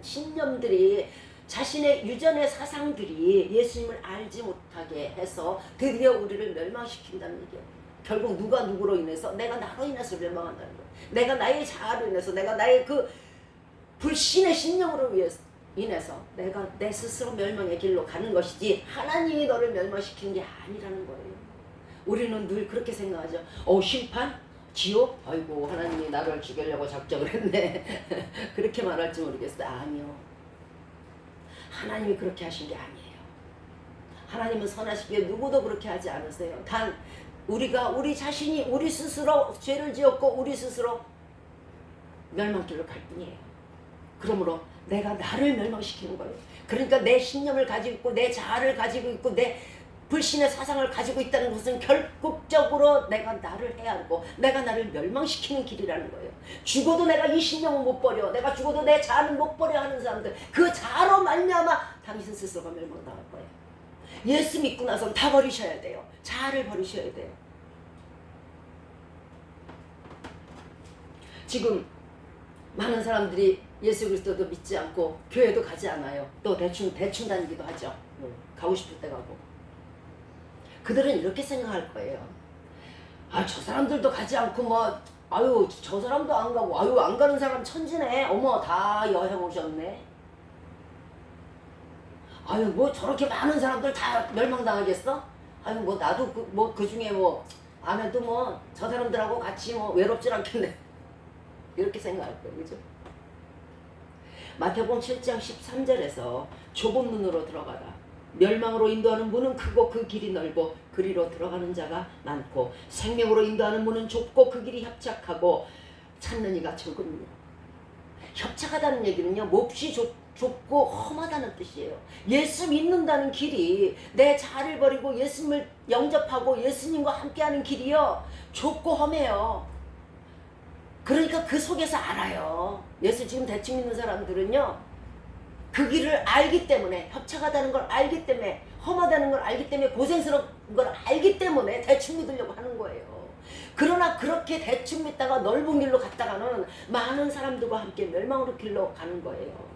신념들이 자신의 유전의 사상들이 예수님을 알지 못하게 해서 드디어 우리를 멸망시킨다는 얘기예요. 결국 누가 누구로 인해서? 내가 나로 인해서 멸망한다는 거예요. 내가 나의 자아로 인해서, 내가 나의 그 불신의 신념으로 인해서 내가 내 스스로 멸망의 길로 가는 것이지 하나님이 너를 멸망시키는 게 아니라는 거예요. 우리는 늘 그렇게 생각하죠. 심판? 지옥? 아이고 하나님이 나를 죽이려고 작정을 했네. 그렇게 말할지 모르겠어요. 아니요. 하나님이 그렇게 하신 게 아니에요. 하나님은 선하시기에 누구도 그렇게 하지 않으세요. 단 우리 자신이 우리 스스로 죄를 지었고 우리 스스로 멸망길로 갈 뿐이에요. 그러므로 내가 나를 멸망시키는 거예요. 그러니까 내 신념을 가지고 있고 내 자아를 가지고 있고 내 불신의 사상을 가지고 있다는 것은 결국적으로 내가 나를 해하고 내가 나를 멸망시키는 길이라는 거예요. 죽어도 내가 이 신념은 못 버려, 내가 죽어도 내 자아는 못 버려 하는 사람들, 그 자아로 말미암아 당신 스스로가 멸망당할 거예요. 예수 믿고 나서 다 버리셔야 돼요. 자아를 버리셔야 돼요. 지금 많은 사람들이 예수 그리스도도 믿지 않고 교회도 가지 않아요. 또 대충 다니기도 하죠. 가고 싶을 때 가고. 그들은 이렇게 생각할 거예요. 아, 저 사람들도 가지 않고 뭐 아유 저 사람도 안 가고 아유 안 가는 사람 천지네. 어머 다 여행 오셨네. 아유 뭐 저렇게 많은 사람들 다 멸망당하겠어? 아유 뭐 나도 그 중에 뭐 안 해도 뭐 저 사람들하고 같이 뭐 외롭질 않겠네. 이렇게 생각할 거예요. 그죠? 마태복음 7장 13절에서 좁은 문으로 들어가라. 멸망으로 인도하는 문은 크고 그 길이 넓고 그리로 들어가는 자가 많고 생명으로 인도하는 문은 좁고 그 길이 협착하고 찾는 이가 적으니라. 협착하다는 얘기는요, 몹시 좁고 험하다는 뜻이에요. 예수 믿는다는 길이, 내 자아를 버리고 예수님을 영접하고 예수님과 함께하는 길이요, 좁고 험해요. 그러니까 그 속에서 알아요. 예수 지금 대충 믿는 사람들은요, 그 길을 알기 때문에, 협착하다는 걸 알기 때문에, 험하다는 걸 알기 때문에, 고생스러운 걸 알기 때문에 대충 믿으려고 하는 거예요. 그러나 그렇게 대충 믿다가 넓은 길로 갔다가는 많은 사람들과 함께 멸망으로 길로 가는 거예요.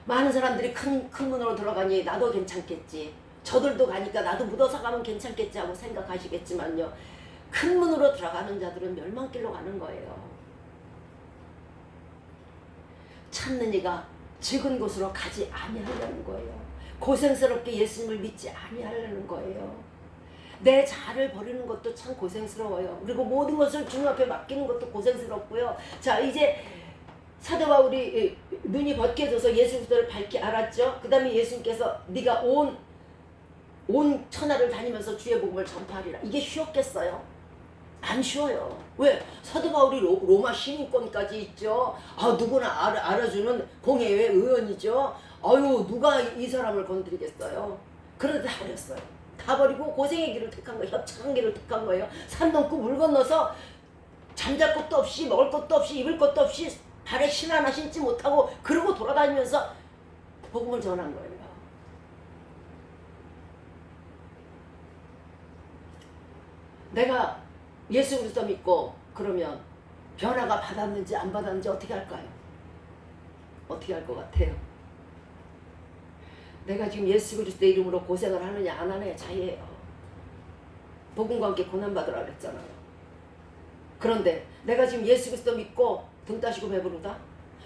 많은 사람들이 큰 문으로 들어가니 나도 괜찮겠지, 저들도 가니까 나도 묻어서 가면 괜찮겠지 하고 생각하시겠지만요, 큰 문으로 들어가는 자들은 멸망길로 가는 거예요. 찾는 이가 적은 곳으로 가지 아니하려는 거예요. 고생스럽게 예수님을 믿지 아니하려는 거예요. 내 자아를 버리는 것도 참 고생스러워요. 그리고 모든 것을 주님 앞에 맡기는 것도 고생스럽고요. 자, 이제 사도 바울이 눈이 벗겨져서 예수 그리스도를 밝히 알았죠. 그 다음에 예수님께서 네가 온 천하를 다니면서 주의 복음을 전파하리라. 이게 쉬웠겠어요? 안 쉬워요. 왜? 사도 바울이 로마 시민권까지 있죠. 아, 누구나 알아주는 공회의 의원이죠. 아유, 누가 이 사람을 건드리겠어요? 그런데 다 버렸어요. 다 버리고 고생의 길을 택한 거예요. 협착한 길을 택한 거예요. 산 넘고 물 건너서 잠잘 것도 없이 먹을 것도 없이 입을 것도 없이 발에 신 하나 신지 못하고 그러고 돌아다니면서 복음을 전한 거예요. 내가 예수 그리스도 믿고 그러면 변화가 받았는지 안 받았는지 어떻게 할까요? 어떻게 할 것 같아요? 내가 지금 예수 그리스도 이름으로 고생을 하느냐 안 하느냐 차이예요. 복음과 함께 고난받으라 그랬잖아요. 그런데 내가 지금 예수 그리스도 믿고 등 따시고 배부르다?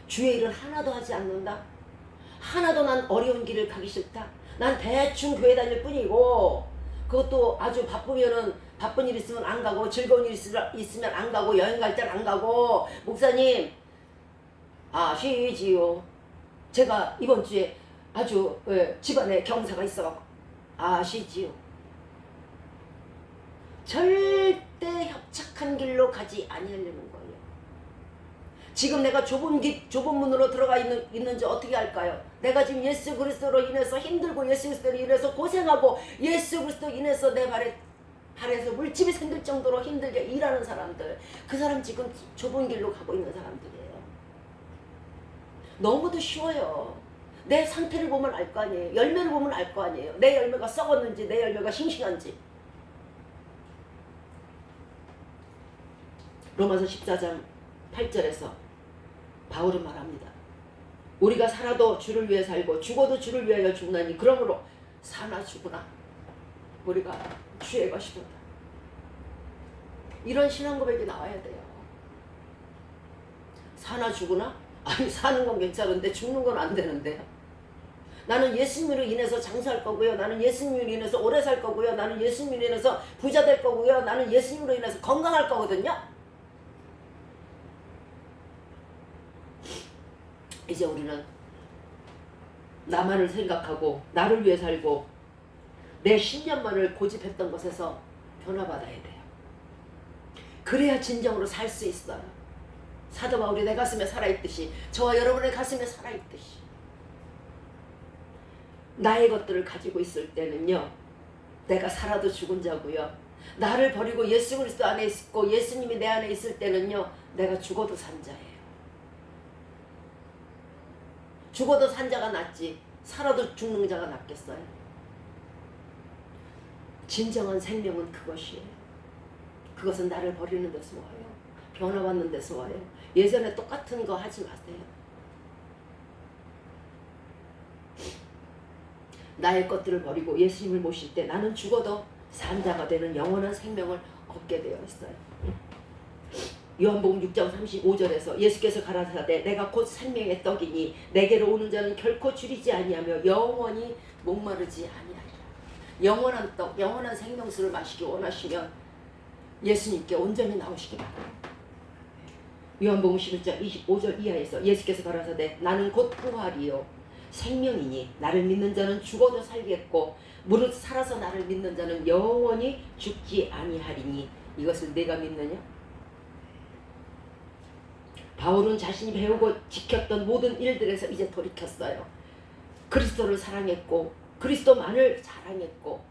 주의 일을 하나도 하지 않는다? 하나도 난 어려운 길을 가기 싫다? 난 대충 교회 다닐 뿐이고, 그것도 아주 바쁜 일 있으면 안 가고, 즐거운 일 있으면 안 가고, 여행 갈 땐 안 가고. 목사님 아시지요? 제가 이번 주에 아주 집안에 경사가 있어갖고 아시지요? 절대 협착한 길로 가지 아니하려는 거예요. 지금 내가 좁은 문으로 들어가 있는지 어떻게 할까요? 내가 지금 예수 그리스도로 인해서 힘들고, 예수 그리스도로 인해서 고생하고, 예수 그리스도로 인해서 내 발에서 물집이 생길 정도로 힘들게 일하는 사람들, 그 사람 지금 좁은 길로 가고 있는 사람들이에요. 너무도 쉬워요. 내 상태를 보면 알 거 아니에요. 열매를 보면 알 거 아니에요. 내 열매가 썩었는지 내 열매가 싱싱한지. 로마서 14장 8절에서 바울은 말합니다. 우리가 살아도 주를 위해 살고 죽어도 주를 위하여 죽나니 그러므로 사나 죽으나 우리가 주의 것이로다. 이런 신앙 고백이 나와야 돼요. 사나 죽으나? 아니, 사는 건 괜찮은데 죽는 건 안 되는데요. 나는 예수님으로 인해서 장사할 거고요. 나는 예수님으로 인해서 오래 살 거고요. 나는 예수님으로 인해서 부자 될 거고요. 나는 예수님으로 인해서 건강할 거거든요. 이제 우리는 나만을 생각하고 나를 위해 살고 내 신념만을 고집했던 것에서 변화받아야 돼요. 그래야 진정으로 살 수 있어요. 사도 바울이 내 가슴에 살아있듯이, 저와 여러분의 가슴에 살아있듯이 나의 것들을 가지고 있을 때는요, 내가 살아도 죽은 자고요. 나를 버리고 예수 그리스도 안에 있고 예수님이 내 안에 있을 때는요, 내가 죽어도 산 자예요. 죽어도 산 자가 낫지 살아도 죽는 자가 낫겠어요? 진정한 생명은 그것이에요. 그것은 나를 버리는 데서 와요. 변화받는 데서 와요. 예전에 똑같은 거 하지 마세요. 나의 것들을 버리고 예수님을 모실 때 나는 죽어도 산 자가 되는 영원한 생명을 얻게 되어 있어요. 요한복음 6장 35절에서 예수께서 가라사대 내가 곧 생명의 떡이니 내게로 오는 자는 결코 줄이지 아니하며 영원히 목마르지 아니하리라. 영원한 떡, 영원한 생명수를 마시기 원하시면 예수님께 온전히 나오시기 바랍니다. 요한복음 11장 25절 이하에서 예수께서 가라사대 나는 곧 부활이요 생명이니 나를 믿는 자는 죽어도 살겠고 무릇 살아서 나를 믿는 자는 영원히 죽지 아니하리니 이것을 내가 믿느냐? 바울은 자신이 배우고 지켰던 모든 일들에서 이제 돌이켰어요. 그리스도를 사랑했고 그리스도만을 자랑했고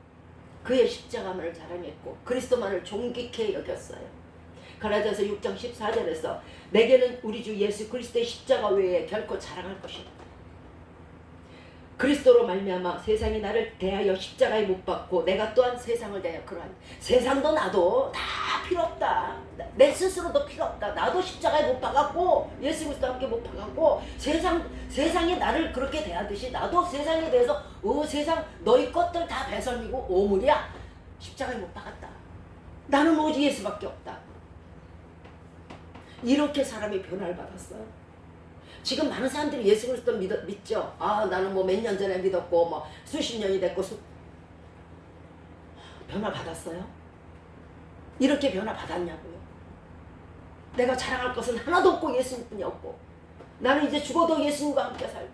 그의 십자가만을 자랑했고 그리스도만을 존귀케 여겼어요. 갈라디아서 6장 14절에서 내게는 우리 주 예수 그리스도의 십자가 외에 결코 자랑할 것이 없다. 그리스도로 말미암아 세상이 나를 대하여 십자가에 못 박고 내가 또한 세상을 대하여 그러하니 세상도 나도 다 필요 없다. 내 스스로도 필요 없다. 나도 십자가에 못 박았고 예수 그리스도와 함께 못 박았고 세상이 나를 그렇게 대하듯이 나도 세상에 대해서 세상 너희 것들 다 배설이고 오물이야. 십자가에 못 박았다. 나는 오직 예수밖에 없다. 이렇게 사람이 변화를 받았어요. 지금 많은 사람들이 예수 그리스도 믿죠. 아 나는 뭐 몇 년 전에 믿었고 뭐 수십 년이 됐고 변화 받았어요? 이렇게 변화 받았냐고요? 내가 자랑할 것은 하나도 없고 예수님뿐이 없고 나는 이제 죽어도 예수님과 함께 살고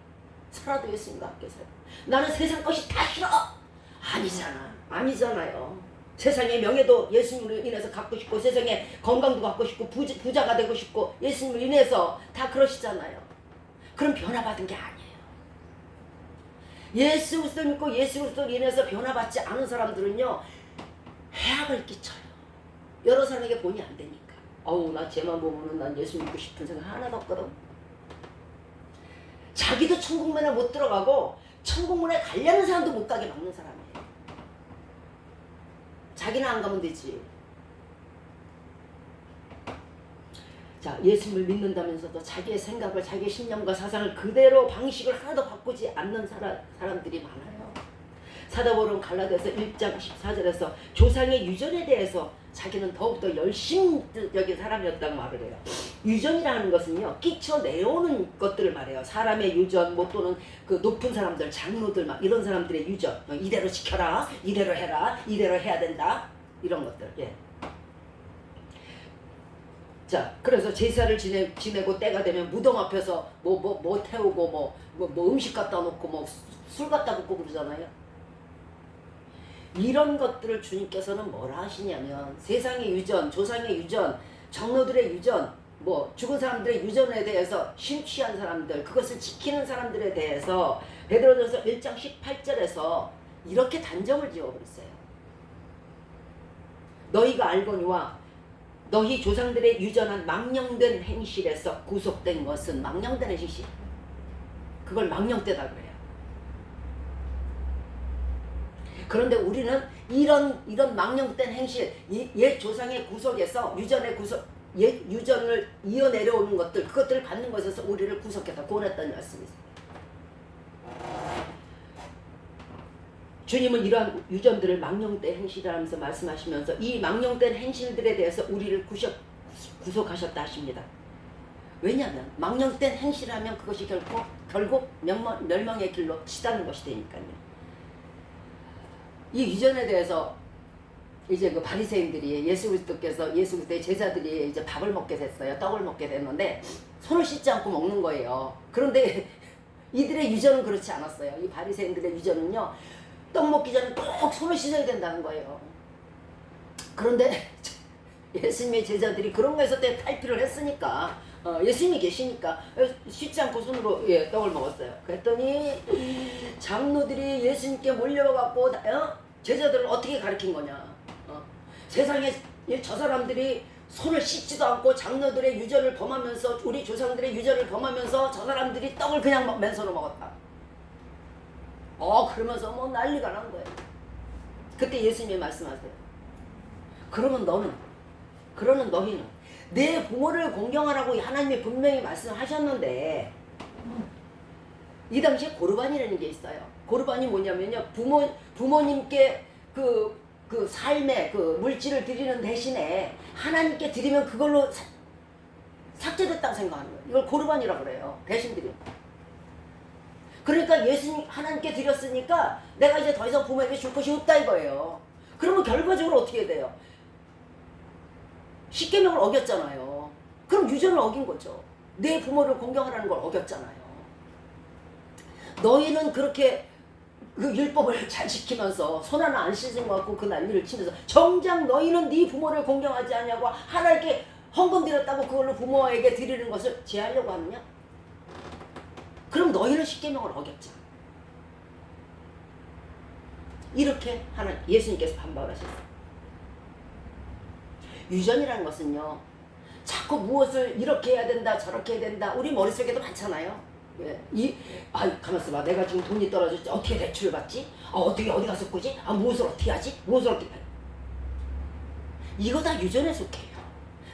살아도 예수님과 함께 살고 나는 세상 것이 다 싫어. 아니잖아요. 세상의 명예도 예수님으로 인해서 갖고 싶고 세상의 건강도 갖고 싶고 부자가 되고 싶고 예수님을 인해서 다 그러시잖아요. 그럼 변화받은 게 아니에요. 예수 그리스도 믿고 예수 그리스도로 인해서 변화받지 않은 사람들은요 해악을 끼쳐요. 여러 사람에게 본이 안 되니까. 나 쟤만 보면은 난 예수 믿고 싶은 생각 하나도 없거든. 자기도 천국문에 못 들어가고 천국문에 가려는 사람도 못 가게 막는 사람이에요. 자기는 안 가면 되지. 자, 예수님을 믿는다면서도 자기의 생각을 자기의 신념과 사상을 그대로 방식을 하나도 바꾸지 않는 사람들이 많아요. 사도 바울은 갈라디아서 1장 14절에서 조상의 유전에 대해서 자기는 더욱더 열심히 여긴 사람이었다고 말을 해요. 유전이라는 것은요 끼쳐 내려오는 것들을 말해요. 사람의 유전 뭐 또는 그 높은 사람들 장로들 막 이런 사람들의 유전 이대로 지켜라 이대로 해라 이대로 해야 된다 이런 것들. 예. 자, 그래서 제사를 지내고 때가 되면 무덤 앞에서 뭐 태우고 뭐 음식 갖다 놓고 뭐 술 갖다 붓고 그러잖아요. 이런 것들을 주님께서는 뭐라 하시냐면 세상의 유전, 조상의 유전, 장로들의 유전, 뭐 죽은 사람들의 유전에 대해서 심취한 사람들, 그것을 지키는 사람들에 대해서 베드로전서 1장 18절에서 이렇게 단정을 지어버렸어요. 너희가 알거니와 너희 조상들의 유전한 망령된 행실에서 구속된 것은 망령된 행실. 그걸 망령되다 그래요. 그런데 우리는 이런 망령된 행실, 옛 조상의 구속에서 유전을 이어 내려오는 것들, 그것들을 받는 것에서 우리를 구속했다, 구원했다는 말씀이세요. 주님은 이러한 유전들을 망령된 행실이라면서 말씀하시면서 이 망령된 행실들에 대해서 우리를 구속하셨다 하십니다. 왜냐하면 망령된 행실하면 그것이 결국 멸망의 길로 치닫는 것이 되니까요. 이 유전에 대해서 이제 그 바리새인들이 예수 그리스도의 제자들이 이제 밥을 먹게 됐어요. 떡을 먹게 됐는데 손을 씻지 않고 먹는 거예요. 그런데 이들의 유전은 그렇지 않았어요. 이 바리새인들의 유전은요. 떡 먹기 전에 꼭 손을 씻어야 된다는 거예요. 그런데 예수님의 제자들이 그런 거에서 탈피를 했으니까 예수님이 계시니까 씻지 않고 손으로 떡을 먹었어요. 그랬더니 장로들이 예수님께 몰려가고 제자들을 어떻게 가르친 거냐. 세상에 저 사람들이 손을 씻지도 않고 장로들의 유전을 범하면서 우리 조상들의 유전을 범하면서 저 사람들이 떡을 그냥 맨손으로 먹었다. 그러면서 뭐 난리가 난 거예요. 그때 예수님이 말씀하세요. 그러면 너희는 내 부모를 공경하라고 하나님이 분명히 말씀하셨는데 이 당시에 고르반이라는 게 있어요. 고르반이 뭐냐면요. 부모님께 그 삶의 그 물질을 드리는 대신에 하나님께 드리면 그걸로 삭제됐다고 생각하는 거예요. 이걸 고르반이라고 그래요. 대신 드리는. 그러니까 예수님 하나님께 드렸으니까 내가 이제 더 이상 부모에게 줄 것이 없다 이거예요. 그러면 결과적으로 어떻게 돼요? 십계명을 어겼잖아요. 그럼 유전을 어긴 거죠. 내 부모를 공경하라는 걸 어겼잖아요. 너희는 그렇게 그 율법을 잘 지키면서 손 하나 안 씻은 것 같고 그 난리를 치면서 정작 너희는 네 부모를 공경하지 않냐고 하나님께 헌금 드렸다고 그걸로 부모에게 드리는 것을 제하려고 하느냐? 그럼 너희는 십계명을 어겼잖아. 이렇게 예수님께서 반박을 하셨어요. 유전이라는 것은요. 자꾸 무엇을 이렇게 해야 된다 저렇게 해야 된다 우리 머릿속에도 많잖아요. 가만 있어봐. 내가 지금 돈이 떨어졌지. 어떻게 대출을 받지? 어떻게 어디 가서 꾸지? 무엇을 어떻게 하지? 무엇을 어떻게 하지? 이거 다 유전에 속해요.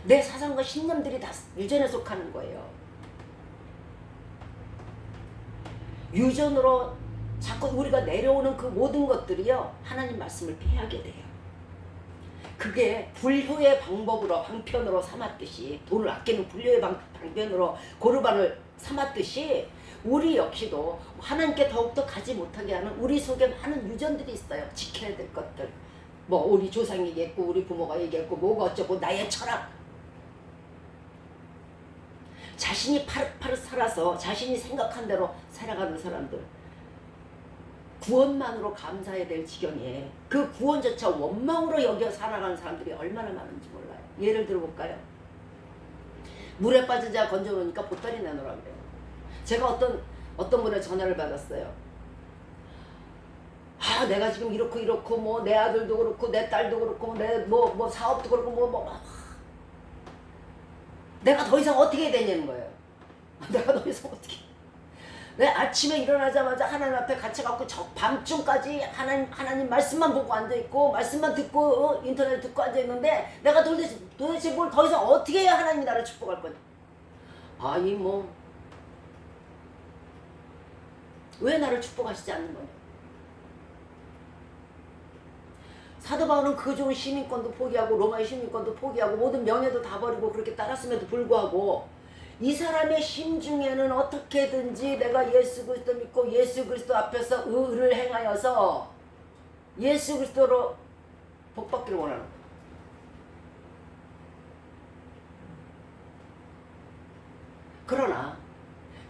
내 사상과 신념들이 다 유전에 속하는 거예요. 유전으로 자꾸 우리가 내려오는 그 모든 것들이요. 하나님 말씀을 피하게 돼요. 그게 불효의 방편으로 삼았듯이 돈을 아끼는 불효의 방편으로 고르반을 삼았듯이 우리 역시도 하나님께 더욱더 가지 못하게 하는 우리 속에 많은 유전들이 있어요. 지켜야 될 것들. 뭐 우리 조상이 얘기했고 우리 부모가 얘기했고 뭐가 어쩌고 나의 철학. 자신이 파릇파릇 살아서 자신이 생각한 대로 살아가는 사람들. 구원만으로 감사해야 될 지경에 그 구원조차 원망으로 여겨 살아가는 사람들이 얼마나 많은지 몰라요. 예를 들어볼까요? 물에 빠진 자 건져놓으니까 보따리 내놓으라 그래요. 제가 어떤 분의 전화를 받았어요. 내가 지금 이렇고 뭐 내 아들도 그렇고 내 딸도 그렇고 내 뭐 사업도 그렇고 내가 더 이상 어떻게 해야 되냐는 거예요. 내가 더 이상 어떻게 내 아침에 일어나자마자 하나님 앞에 갇혀갖고 밤중까지 하나님 말씀만 보고 앉아있고 말씀만 듣고 인터넷 듣고 앉아있는데 내가 도대체 뭘 더 이상 어떻게 해야 하나님이 나를 축복할 거냐. 왜 나를 축복하시지 않는 거냐. 사도 바울은 그 좋은 시민권도 포기하고 로마의 시민권도 포기하고 모든 명예도 다 버리고 그렇게 따랐음에도 불구하고 이 사람의 심중에는 어떻게든지 내가 예수 그리스도 믿고 예수 그리스도 앞에서 의를 행하여서 예수 그리스도로 복받기를 원하는 거예요. 그러나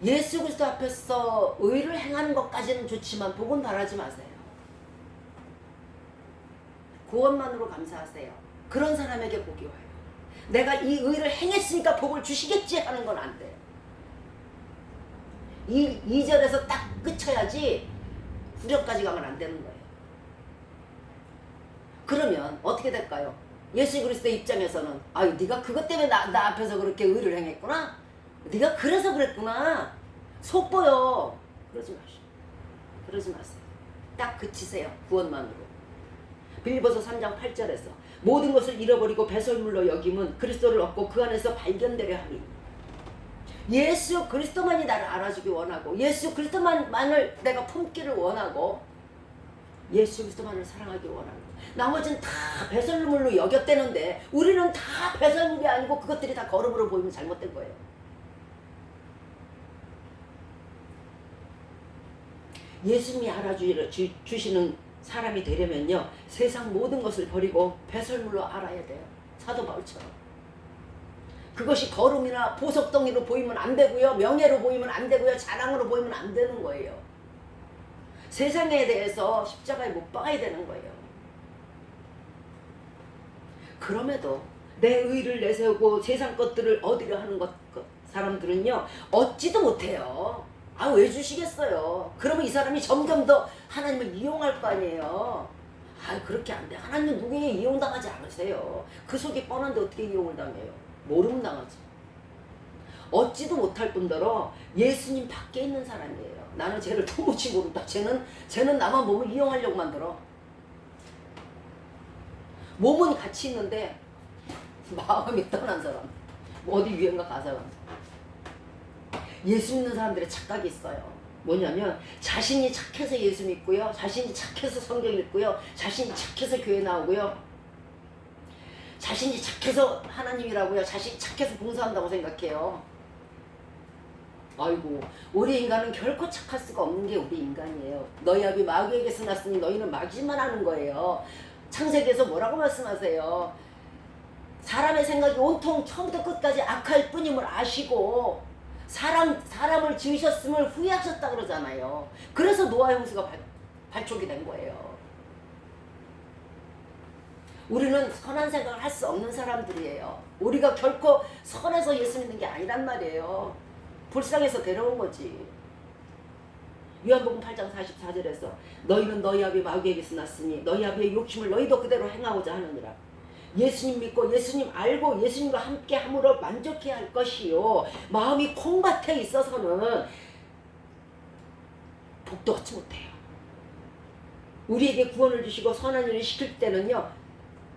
예수 그리스도 앞에서 의를 행하는 것까지는 좋지만 복은 바라지 마세요. 구원만으로 감사하세요. 그런 사람에게 복이 와요. 내가 이 의를 행했으니까 복을 주시겠지 하는 건 안 돼요. 이 2절에서 딱 끝쳐야지 9절까지 가면 안 되는 거예요. 그러면 어떻게 될까요? 예수 그리스도의 입장에서는 네가 그것 때문에 나 앞에서 그렇게 의를 행했구나? 네가 그래서 그랬구나? 속보여. 그러지 마세요. 딱 그치세요. 구원만으로. 빌립보서 3장 8절에서 모든 것을 잃어버리고 배설물로 여김은 그리스도를 얻고 그 안에서 발견되려 하니 예수 그리스도만이 나를 알아주기 원하고 예수 그리스도만을 내가 품기를 원하고 예수 그리스도만을 사랑하기 원하는 나머지는 다 배설물로 여겼대는데 우리는 다 배설물이 아니고 그것들이 다 거름으로 보이면 잘못된 거예요. 예수님이 알아주시는 사람이 되려면요 세상 모든 것을 버리고 배설물로 알아야 돼요. 사도 바울처럼. 그것이 거름이나 보석덩이로 보이면 안 되고요. 명예로 보이면 안 되고요. 자랑으로 보이면 안 되는 거예요. 세상에 대해서 십자가에 못 박아야 되는 거예요. 그럼에도 내 의를 내세우고 세상 것들을 얻으려 하는 사람들은요 얻지도 못해요. 왜 주시겠어요? 그러면 이 사람이 점점 더 하나님을 이용할 거 아니에요. 아 그렇게 안 돼. 하나님 누구에게 이용당하지 않으세요. 그 속이 뻔한데 어떻게 이용을 당해요. 모르면 당하지. 얻지도 못할 뿐더러 예수님 밖에 있는 사람이에요. 나는 쟤를 도무지 모른다. 쟤는 나만 몸을 이용하려고 만들어. 몸은 같이 있는데 마음이 떠난 사람. 뭐 어디 유행가 가사가. 예수 믿는 사람들의 착각이 있어요. 뭐냐면 자신이 착해서 예수 믿고요. 자신이 착해서 성경 읽고요. 자신이 착해서 교회 나오고요. 자신이 착해서 하나님이라고요. 자신이 착해서 봉사한다고 생각해요. 아이고 우리 인간은 결코 착할 수가 없는 게 우리 인간이에요. 너희 아비 마귀에게서 났으니 너희는 마귀만 하는 거예요. 창세기에서 뭐라고 말씀하세요? 사람의 생각이 온통 처음부터 끝까지 악할 뿐임을 아시고 사람을 지으셨음을 후회하셨다 그러잖아요. 그래서 노아 형수가 발족이 된 거예요. 우리는 선한 생각을 할 수 없는 사람들이에요. 우리가 결코 선해서 예수 믿는 게 아니란 말이에요. 불쌍해서 데려온 거지. 요한복음 8장 44절에서 너희는 너희 아비 마귀에게서 났으니 너희 아비의 욕심을 너희도 그대로 행하고자 하느니라. 예수님 믿고 예수님 알고 예수님과 함께 함으로 만족해야 할 것이요. 마음이 콩밭에 있어서는 복도 얻지 못해요. 우리에게 구원을 주시고 선한 일을 시킬 때는요.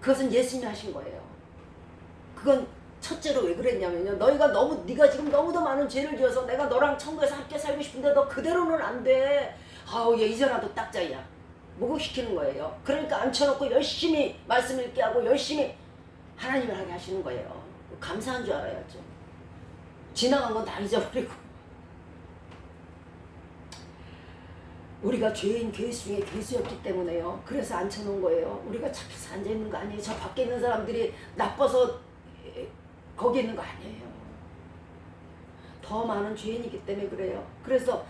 그것은 예수님이 하신 거예요. 그건 첫째로 왜 그랬냐면요. 네가 지금 너무도 많은 죄를 지어서 내가 너랑 천국에서 함께 살고 싶은데 너 그대로는 안 돼. 아우 얘 이제라도 딱자야. 목욕시키는 거예요. 그러니까 앉혀놓고 열심히 말씀 읽게 하고 열심히 하나님을 하게 하시는 거예요. 감사한 줄 알아야죠. 지나간 건 다 잊어버리고. 우리가 죄인 괴수 중에 괴수였기 때문에요. 그래서 앉혀놓은 거예요. 우리가 착해서 앉아있는 거 아니에요. 저 밖에 있는 사람들이 나빠서 거기 있는 거 아니에요. 더 많은 죄인이기 때문에 그래요. 그래서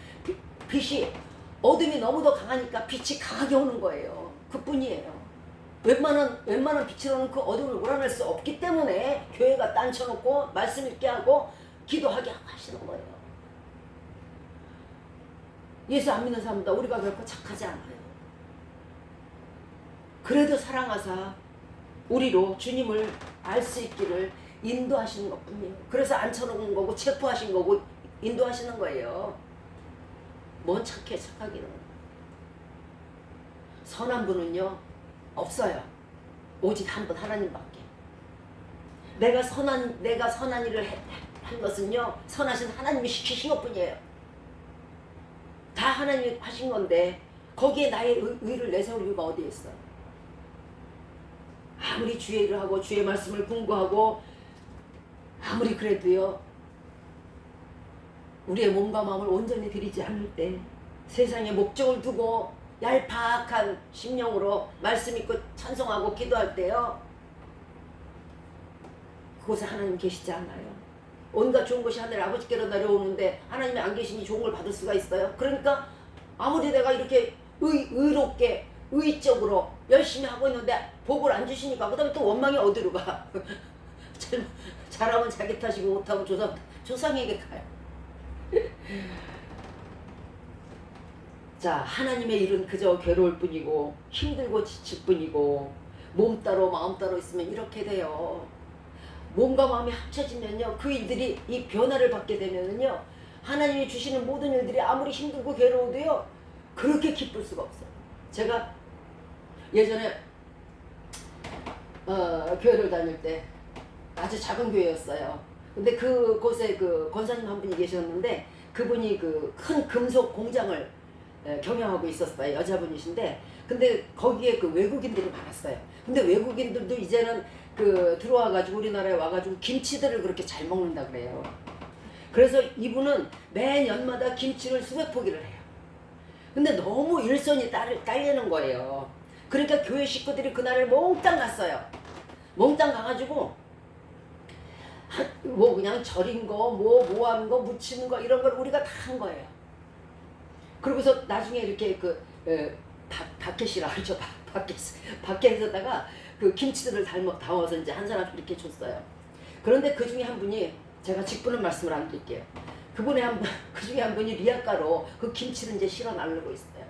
빛이 어둠이 너무도 강하니까 빛이 강하게 오는 거예요. 그뿐이에요. 웬만한 빛으로는 그 어둠을 몰아낼 수 없기 때문에 교회가 앉혀놓고 말씀 읽게 하고 기도하게 하고 하시는 거예요. 예수 안 믿는 사람보다 우리가 결코 착하지 않아요. 그래도 사랑하사 우리로 주님을 알 수 있기를 인도하시는 것뿐이에요. 그래서 앉혀놓은 거고 체포하신 거고 인도하시는 거예요. 뭔 착하기는. 선한 분은요 없어요. 오직 한 분 하나님밖에. 내가 선한 일을 한 것은요 선하신 하나님이 시키신 것뿐이에요. 다 하나님이 하신 건데 거기에 나의 의를 내세울 이유가 어디에 있어요? 아무리 주의 일을 하고 주의 말씀을 공부하고 아무리 그래도요 우리의 몸과 마음을 온전히 드리지 않을 때 세상에 목적을 두고 얄팍한 심령으로 말씀 읽고 찬송하고 기도할 때요 그곳에 하나님 계시지 않아요. 온갖 좋은 것이 하늘 아버지께로 내려오는데 하나님이 안 계시니 좋은 걸 받을 수가 있어요? 그러니까 아무리 내가 이렇게 의롭게 의적으로 열심히 하고 있는데 복을 안 주시니까 그 다음에 또 원망이 어디로 가? 잘하면 자기 탓이고 못하면 조상에게 가요. 자, 하나님의 일은 그저 괴로울 뿐이고 힘들고 지칠 뿐이고 몸 따로 마음 따로 있으면 이렇게 돼요. 몸과 마음이 합쳐지면요 그 일들이 이 변화를 받게 되면은요 하나님이 주시는 모든 일들이 아무리 힘들고 괴로워도요 그렇게 기쁠 수가 없어요. 제가 예전에 교회를 다닐 때 아주 작은 교회였어요. 근데 그곳에 그 권사님 한 분이 계셨는데 그분이 그 큰 금속 공장을 경영하고 있었어요. 여자분이신데 근데 거기에 그 외국인들이 많았어요. 근데 외국인들도 이제는 그 들어와가지고 우리나라에 와가지고 김치들을 그렇게 잘 먹는다 그래요. 그래서 이분은 매 년마다 김치를 수백 포기를 해요. 근데 너무 일손이 딸리는 거예요. 그러니까 교회 식구들이 그날을 몽땅 갔어요. 몽땅 가가지고 뭐 그냥 절인 거, 모아는 거, 묻히는 거 이런 걸 우리가 다 한 거예요. 그러고서 나중에 이렇게 바켓이라 하죠. 바켓에다가 그 김치들을 담아서 이제 한 사람 이렇게 줬어요. 그런데 그 중에 한 분이 제가 직분은 말씀을 안 드릴게요. 그 중에 한 분이 리아카로 그 김치를 이제 실어 나르고 있어요.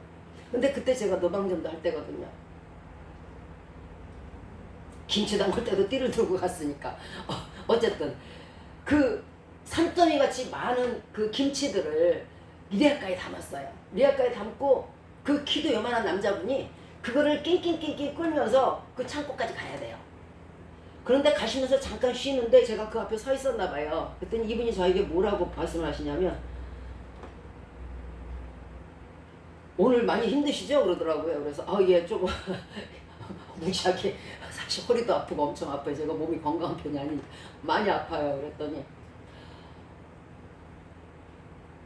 근데 그때 제가 노방전도 할 때거든요. 김치 담글 때도 띠를 들고 갔으니까. 어쨌든 그 산더미 같이 많은 그 김치들을 리아카에 담았어요. 리아카에 담고 그 키도 요만한 남자분이 그거를 낑낑낑낑 끌면서 그 창고까지 가야 돼요. 그런데 가시면서 잠깐 쉬는데 제가 그 앞에 서 있었나 봐요. 그랬더니 이분이 저에게 뭐라고 말씀을 하시냐면 오늘 많이 힘드시죠? 그러더라고요. 그래서 예 조금 무시하게 사실 허리도 아프고 엄청 아파요. 제가 몸이 건강한 편이 아니니까 많이 아파요. 그랬더니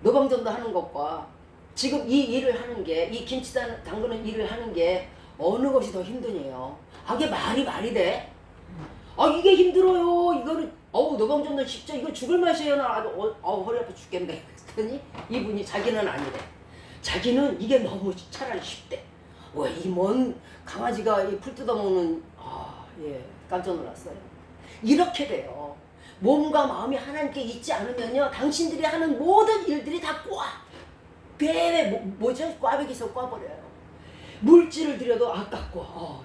노방전도 하는 것과 지금 이 일을 하는 게 이 김치 담그는 일을 하는 게 어느 것이 더 힘드냐요. 이게 말이 돼? 이게 힘들어요. 이거는 노방전도 쉽죠. 이거 죽을 맛이에요. 나 아주 허리 아파 죽겠네. 그랬더니 이분이 자기는 아니래. 자기는 이게 너무 차라리 쉽대. 왜 이 먼 강아지가 풀 뜯어먹는 예 깜짝 놀랐어요. 이렇게 돼요. 몸과 마음이 하나님께 있지 않으면요 당신들이 하는 모든 일들이 다 뭐죠? 꽈배기서 꽈버려요. 물질을 들여도 아깝고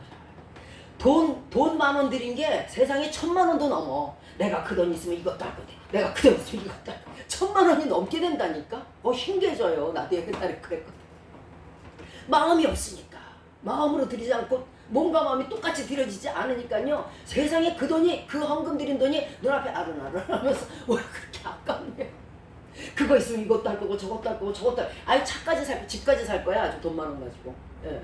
돈 10,000원 들인 게 세상에 1,000,000원도 넘어. 내가 그 돈 있으면 이것도 할 건데 내가 그 돈 있으면 이것도 할 건데 1,000,000원이 넘게 된다니까. 힘겨져요. 나도 옛날에 그랬거든. 마음이 없으니까 마음으로 들이지 않고 몸과 마음이 똑같이 들여지지 않으니까요 세상에 그 돈이 그 헌금 들인 돈이 눈앞에 아른아른 하면서 왜 그렇게 아깝냐. 그거 있으면 이것도 할 거고 저것도 할 거고 저것도 차까지 살 거고 집까지 살 거야. 아주 돈 많은 거 가지고. 예.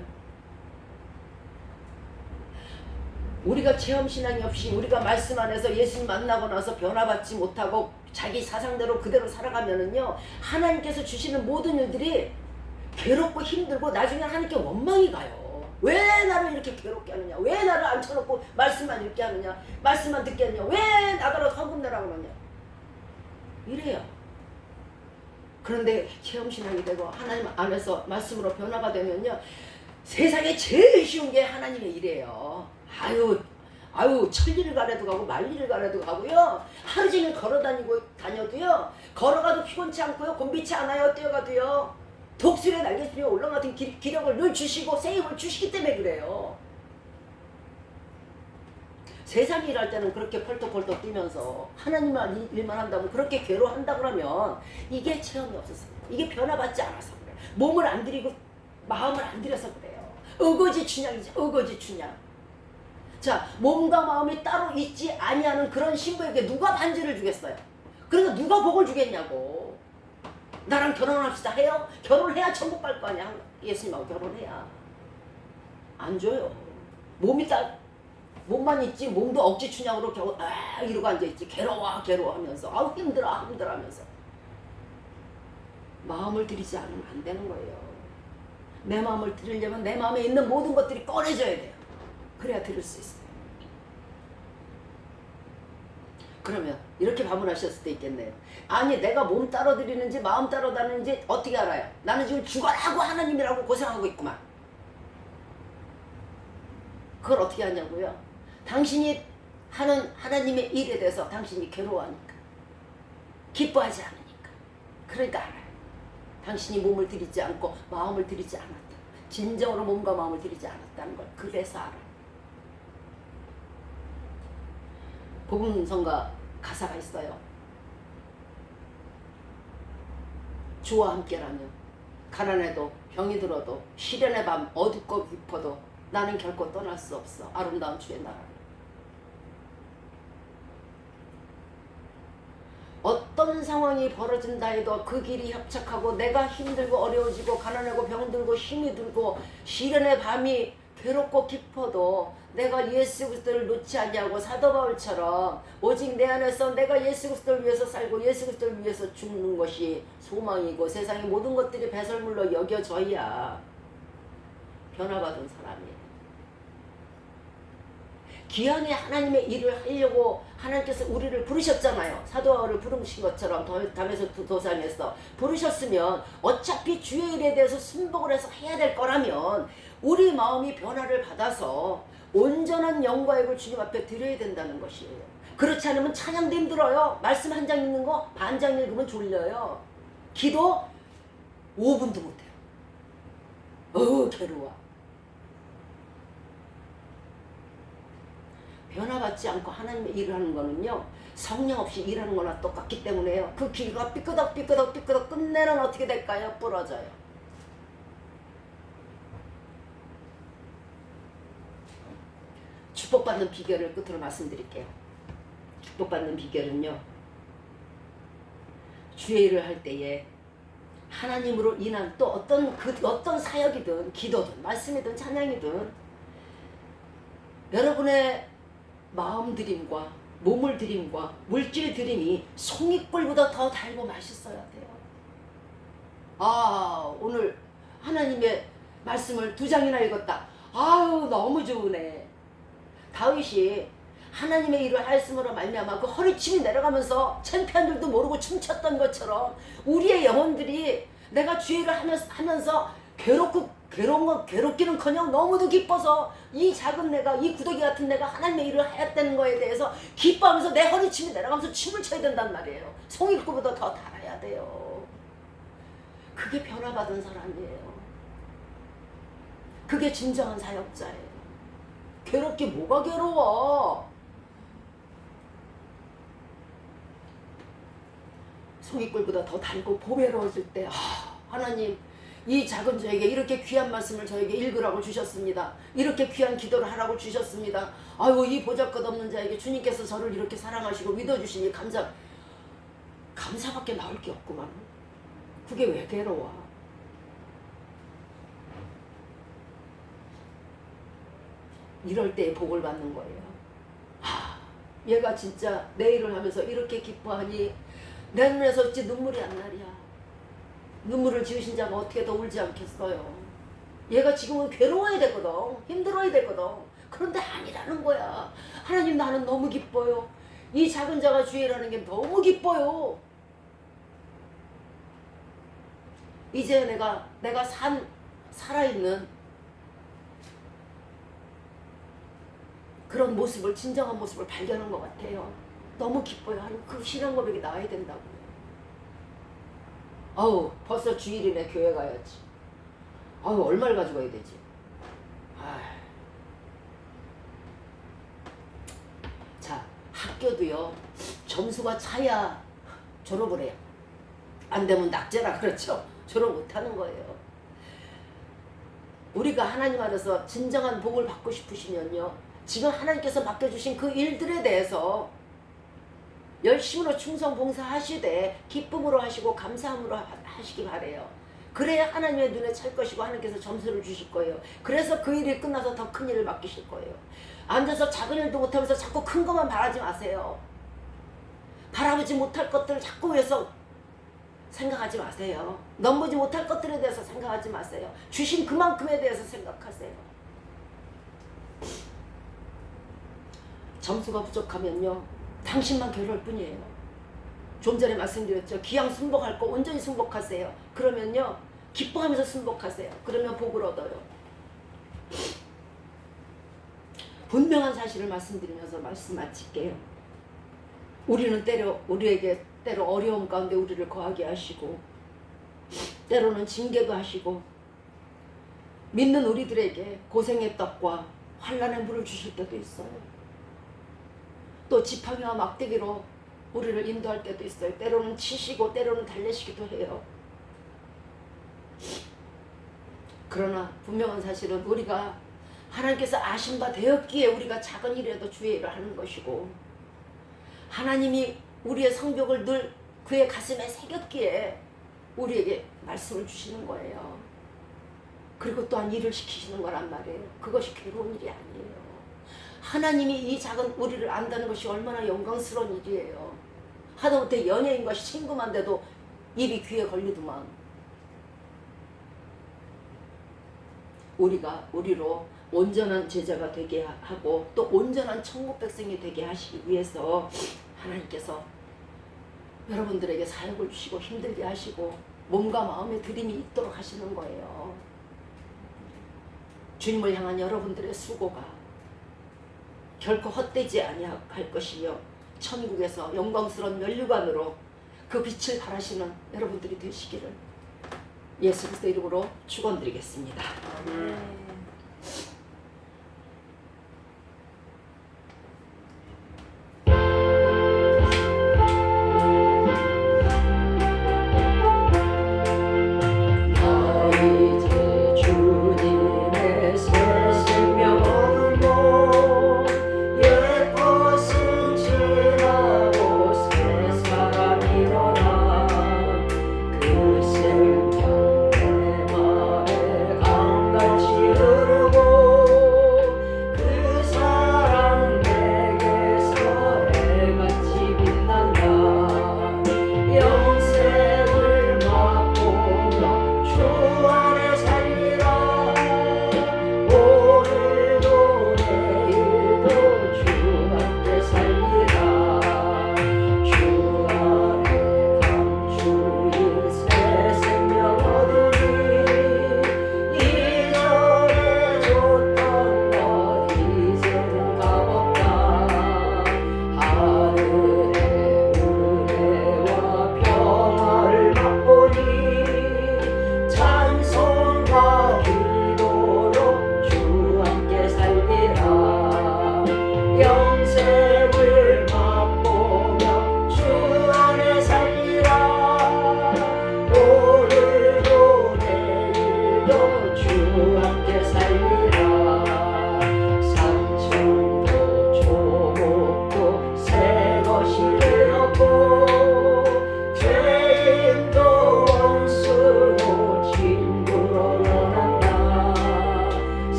우리가 체험신앙이 없이 우리가 말씀 안에서 예수님 만나고 나서 변화받지 못하고 자기 사상대로 그대로 살아가면은요 하나님께서 주시는 모든 일들이 괴롭고 힘들고 나중에 하나님께 원망이 가요. 왜 나를 이렇게 괴롭게 하느냐, 왜 나를 앉혀놓고 말씀만 읽게 하느냐, 말씀만 듣게 하느냐, 왜 나더러 헌금 내라고 그러냐 이래요. 그런데 체험신앙이 되고 하나님 안에서 말씀으로 변화가 되면요 세상에 제일 쉬운 게 하나님의 일이에요. 천리를 가래도 가고 만리를 가래도 가고요 하루 종일 다녀도요 걸어가도 피곤치 않고요 곤비치 않아요. 뛰어가도요 독수리에 날개치며 올라가던 기력을 늘 주시고 세임을 주시기 때문에 그래요. 세상 일할 때는 그렇게 펄떡펄떡 뛰면서 하나님만 일만 한다고 그렇게 괴로워한다 그러면 이게 체험이 없어서 이게 변화받지 않아서 그래요. 몸을 안 들이고 마음을 안 들여서 그래요. 어거지 춘향이죠. 어거지 춘향. 자, 몸과 마음이 따로 있지 아니하는 그런 신부에게 누가 반지를 주겠어요? 그러니까 누가 복을 주겠냐고. 나랑 결혼합시다 해요? 결혼해야 천국 갈 거 아니야. 예수님하고 결혼해야. 안 줘요. 몸만 있지 몸도 억지 춘향으로 이러고 앉아있지. 괴로워 하면서 힘들어 하면서 마음을 들이지 않으면 안 되는 거예요. 내 마음을 들으려면 내 마음에 있는 모든 것들이 꺼내져야 돼요. 그래야 들을 수 있어요. 그러면 이렇게 반문하셨을 때 있겠네요. 아니 내가 몸 따로 드리는지 마음 따로 다니는지 어떻게 알아요? 나는 지금 죽어라고 하나님이라고 고생하고 있구만. 그걸 어떻게 하냐고요? 당신이 하는 하나님의 일에 대해서 당신이 괴로워하니까 기뻐하지 않으니까 그러니까 알아요. 당신이 몸을 들이지 않고 마음을 들이지 않았다. 진정으로 몸과 마음을 들이지 않았다는 걸 그래서 알아요. 복음성가 가사가 있어요. 주와 함께라면 가난해도 병이 들어도 시련의 밤 어둡고 깊어도 나는 결코 떠날 수 없어. 아름다운 주의 나라를. 어떤 상황이 벌어진다 해도 그 길이 협착하고 내가 힘들고 어려워지고 가난하고 병들고 힘이 들고 시련의 밤이 괴롭고 깊어도 내가 예수 그리스도를 놓지 않냐고 사도 바울처럼 오직 내 안에서 내가 예수 그리스도를 위해서 살고 예수 그리스도를 위해서 죽는 것이 소망이고 세상의 모든 것들이 배설물로 여겨져야 변화받은 사람이에요. 귀하게 하나님의 일을 하려고 하나님께서 우리를 부르셨잖아요. 사도 바울을 부르신 것처럼 담에서 도상에서 부르셨으면 어차피 주의 일에 대해서 순복을 해서 해야 될 거라면 우리 마음이 변화를 받아서 온전한 영광을 주님 앞에 드려야 된다는 것이에요. 그렇지 않으면 찬양도 힘들어요. 말씀 한 장 읽는 거 반 장 읽으면 졸려요. 기도 5분도 못해요. 괴로워. 변화받지 않고 하나님의 일을 하는 거는요, 성령 없이 일하는 거나 똑같기 때문에요. 그 길과 삐끄덕 끝내는 어떻게 될까요? 부러져요. 축복받는 비결을 끝으로 말씀드릴게요. 축복받는 비결은요, 주의 일을 할 때에 하나님으로 인한 또 어떤 사역이든 기도든 말씀이든 찬양이든 여러분의 마음 드림과 몸을 드림과 물질 드림이 송이꿀보다 더 달고 맛있어야 돼요. 아, 오늘 하나님의 말씀을 2장이나 읽었다. 아유, 너무 좋으네. 다윗이 하나님의 일을 하였음으로 말미암아 그 허리춤이 내려가면서 창피한 줄도 모르고 춤췄던 것처럼 우리의 영혼들이 내가 주의 일을 하면서 괴롭기는커녕 너무도 기뻐서 이 작은 내가, 이 구더기 같은 내가 하나님의 일을 하였다는 거에 대해서 기뻐하면서 내 허리춤이 내려가면서 춤을 춰야 된단 말이에요. 송이꿀보다 더 달아야 돼요. 그게 변화받은 사람이에요. 그게 진정한 사역자예요. 괴롭게 뭐가 괴로워? 송이꿀보다 더 달고 보배로워질 때, 하나님 이 작은 저에게 이렇게 귀한 말씀을 저에게 읽으라고 주셨습니다. 이렇게 귀한 기도를 하라고 주셨습니다. 아유, 이 보잘것없는 자에게 주님께서 저를 이렇게 사랑하시고 믿어주시니 감사밖에 나올 게 없구만. 그게 왜 괴로워? 이럴 때 복을 받는 거예요. 얘가 진짜 내 일을 하면서 이렇게 기뻐하니 내 눈에서 어찌 눈물이 안 나랴. 눈물을 지으신 자가 어떻게 더 울지 않겠어요. 얘가 지금은 괴로워야 되거든. 힘들어야 되거든. 그런데 아니라는 거야. 하나님, 나는 너무 기뻐요. 이 작은 자가 주의 일하는 게 너무 기뻐요. 이제 내가 살아있는 그런 모습을, 진정한 모습을 발견한 것 같아요. 너무 기뻐요. 그 신앙 고백이 나와야 된다고요. 아우, 벌써 주일이네. 교회 가야지. 아우, 얼마를 가져가야 되지? 자, 학교도요, 점수가 차야 졸업을 해요. 안 되면 낙제라 그렇죠. 졸업 못하는 거예요. 우리가 하나님 안에서 진정한 복을 받고 싶으시면요, 지금 하나님께서 맡겨주신 그 일들에 대해서 열심으로 충성 봉사하시되 기쁨으로 하시고 감사함으로 하시기 바래요. 그래야 하나님의 눈에 찰 것이고 하나님께서 점수를 주실 거예요. 그래서 그 일이 끝나서 더 큰 일을 맡기실 거예요. 앉아서 작은 일도 못하면서 자꾸 큰 것만 바라지 마세요. 바라보지 못할 것들을 자꾸 위해서 생각하지 마세요. 넘보지 못할 것들에 대해서 생각하지 마세요. 주신 그만큼에 대해서 생각하세요. 점수가 부족하면요, 당신만 괴로울 뿐이에요. 좀 전에 말씀드렸죠. 기양 순복할 거 온전히 순복하세요. 그러면요, 기뻐하면서 순복하세요. 그러면 복을 얻어요. 분명한 사실을 말씀드리면서 말씀 마칠게요. 우리에게 때로 어려움 가운데 우리를 거하게 하시고, 때로는 징계도 하시고, 믿는 우리들에게 고생의 떡과 환난의 물을 주실 때도 있어요. 또 지팡이와 막대기로 우리를 인도할 때도 있어요. 때로는 치시고 때로는 달래시기도 해요. 그러나 분명한 사실은 우리가 하나님께서 아신 바 되었기에 우리가 작은 일에도 주의 일을 하는 것이고, 하나님이 우리의 성벽을 늘 그의 가슴에 새겼기에 우리에게 말씀을 주시는 거예요. 그리고 또한 일을 시키시는 거란 말이에요. 그것이 괴로운 일이 아니에요. 하나님이 이 작은 우리를 안다는 것이 얼마나 영광스러운 일이에요. 하다못해 연예인과 친구만 돼도 입이 귀에 걸리더만. 우리로 온전한 제자가 되게 하고 또 온전한 천국 백성이 되게 하시기 위해서 하나님께서 여러분들에게 사역을 주시고 힘들게 하시고 몸과 마음의 드림이 있도록 하시는 거예요. 주님을 향한 여러분들의 수고가 결코 헛되지 아니할 것이며 천국에서 영광스러운 면류관으로 그 빛을 발하시는 여러분들이 되시기를 예수 그리스도 이름으로 축원드리겠습니다.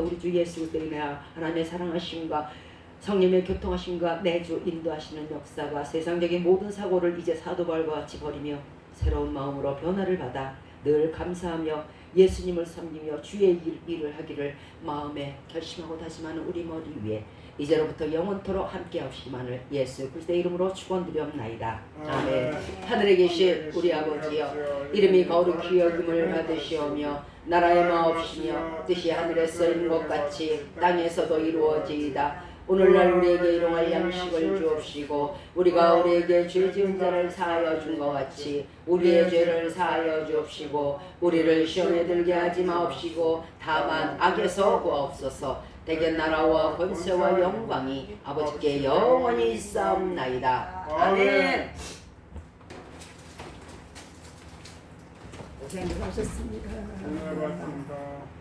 우리 주 예수 그리스도의 은혜와 하나님의 사랑하심과 성령의 교통하심과 매주 인도하시는 역사가 세상적인 모든 사고를 이제 사도 바울과 같이 버리며 새로운 마음으로 변화를 받아 늘 감사하며 예수님을 섬기며 주의 일을 하기를 마음에 결심하고 다짐하는 우리 머리 위에 이제로부터 영원토록 함께 하시기만을 예수 그리스도의 이름으로 축원드리옵나이다. 아멘. 하늘에 계신 우리 아버지여, 이름이 거룩히 여김을 받으시오며 나라의 마옵시며 뜻이 하늘에 쓰인 것 같이 땅에서도 이루어지이다. 오늘날 우리에게 일용할 양식을 주옵시고 우리가 우리에게 죄 지은 자를 사하여 준 것 같이 우리의 죄를 사하여 주옵시고 우리를 시험에 들게 하지 마옵시고 다만 악에서 구하옵소서. 대개 나라와 권세와 영광이 아버지께 영원히 있사옵나이다. 아멘. 고생하셨습니다. 오늘 봤습니다.